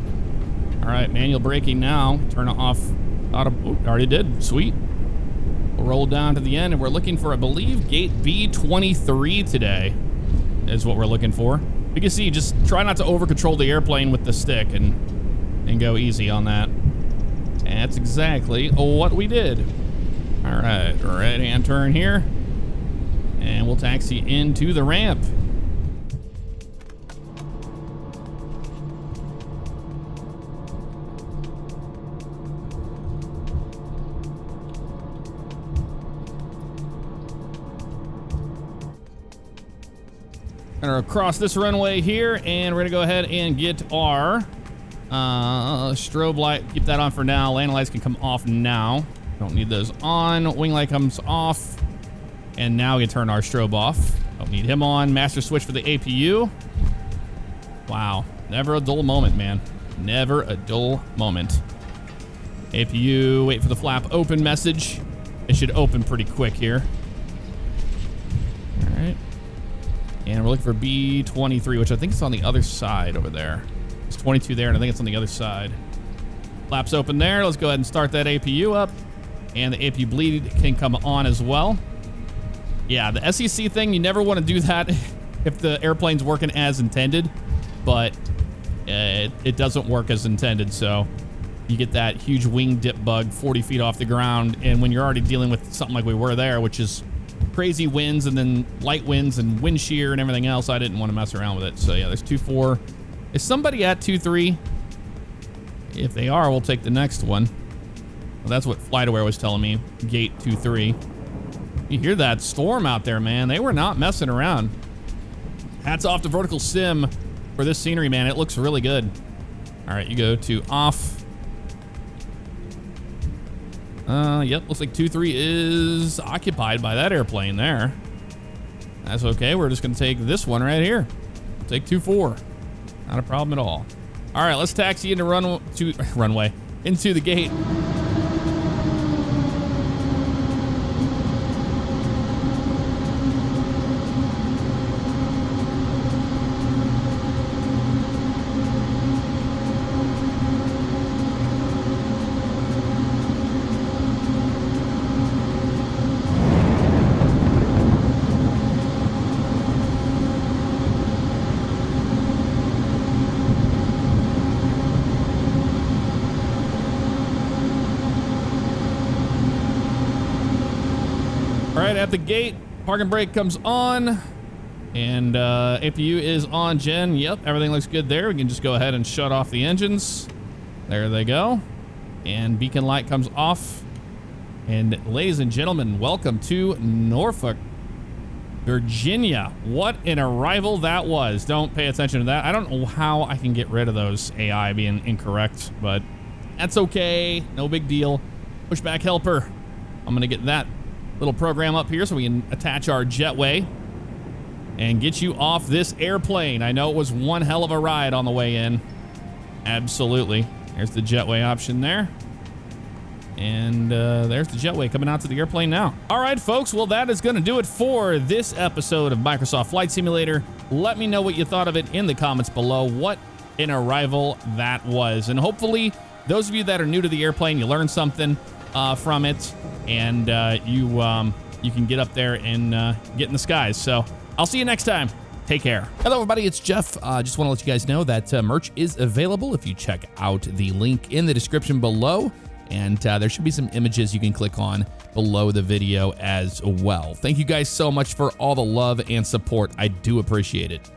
All right, manual braking now. Turn it off. Already did. Sweet. We'll roll down to the end, and we're looking for, I believe, gate B23 today is what we're looking for. You can see, just try not to over-control the airplane with the stick and go easy on that. And that's exactly what we did. All right, right hand turn here. And we'll taxi into the ramp. Gonna cross this runway here, and we're gonna go ahead and get our strobe light. Keep that on for now. Landing lights can come off now. Don't need those on. Wing light comes off, and now we turn our strobe off. Don't need him on. Master switch for the APU. Wow, never a dull moment, man. Never a dull moment. APU, wait for the flap open message. It should open pretty quick here. All right. And we're looking for B23, which I think is on the other side over there. It's 22 there, and I think it's on the other side. Flaps open there. Let's go ahead and start that APU up. And the APU bleed can come on as well. Yeah, the SEC thing, you never want to do that if the airplane's working as intended. But it doesn't work as intended, so you get that huge wing dip bug 40 feet off the ground. And when you're already dealing with something like we were there, which is crazy winds and then light winds and wind shear and everything else, I didn't want to mess around with it. So yeah, there's 2-4. Is somebody at 2-3? If they are, we'll take the next one. Well, that's what FlightAware was telling me. Gate 2-3. You hear that storm out there, man. They were not messing around. Hats off to Vertical Sim for this scenery, man. It looks really good. All right, you go to off. Yep, looks like 2-3 is occupied by that airplane there. That's okay. We're just going to take this one right here. Take 2-4. Not a problem at all. All right, let's taxi into runway, into the gate. All right, at the gate, parking brake comes on, and APU is on, Jen. Yep, everything looks good there. We can just go ahead and shut off the engines. There they go. And beacon light comes off. And ladies and gentlemen, welcome to Norfolk, Virginia. What an arrival that was. Don't pay attention to that. I don't know how I can get rid of those AI being incorrect, but that's okay. No big deal. Pushback helper. I'm going to get that little program up here so we can attach our jetway and get you off this airplane. I know it was one hell of a ride on the way in. Absolutely. There's the jetway option there. And there's the jetway coming out to the airplane now. All right, folks. Well, that is going to do it for this episode of Microsoft Flight Simulator. Let me know what you thought of it in the comments below. What an arrival that was. And hopefully, those of you that are new to the airplane, you learned something from it, and you can get up there and get in the skies. So I'll see you next time. Take care. Hello, everybody. It's Jeff. Just want to let you guys know that merch is available if you check out the link in the description below. And there should be some images you can click on below the video as well. Thank you guys so much for all the love and support. I do appreciate it.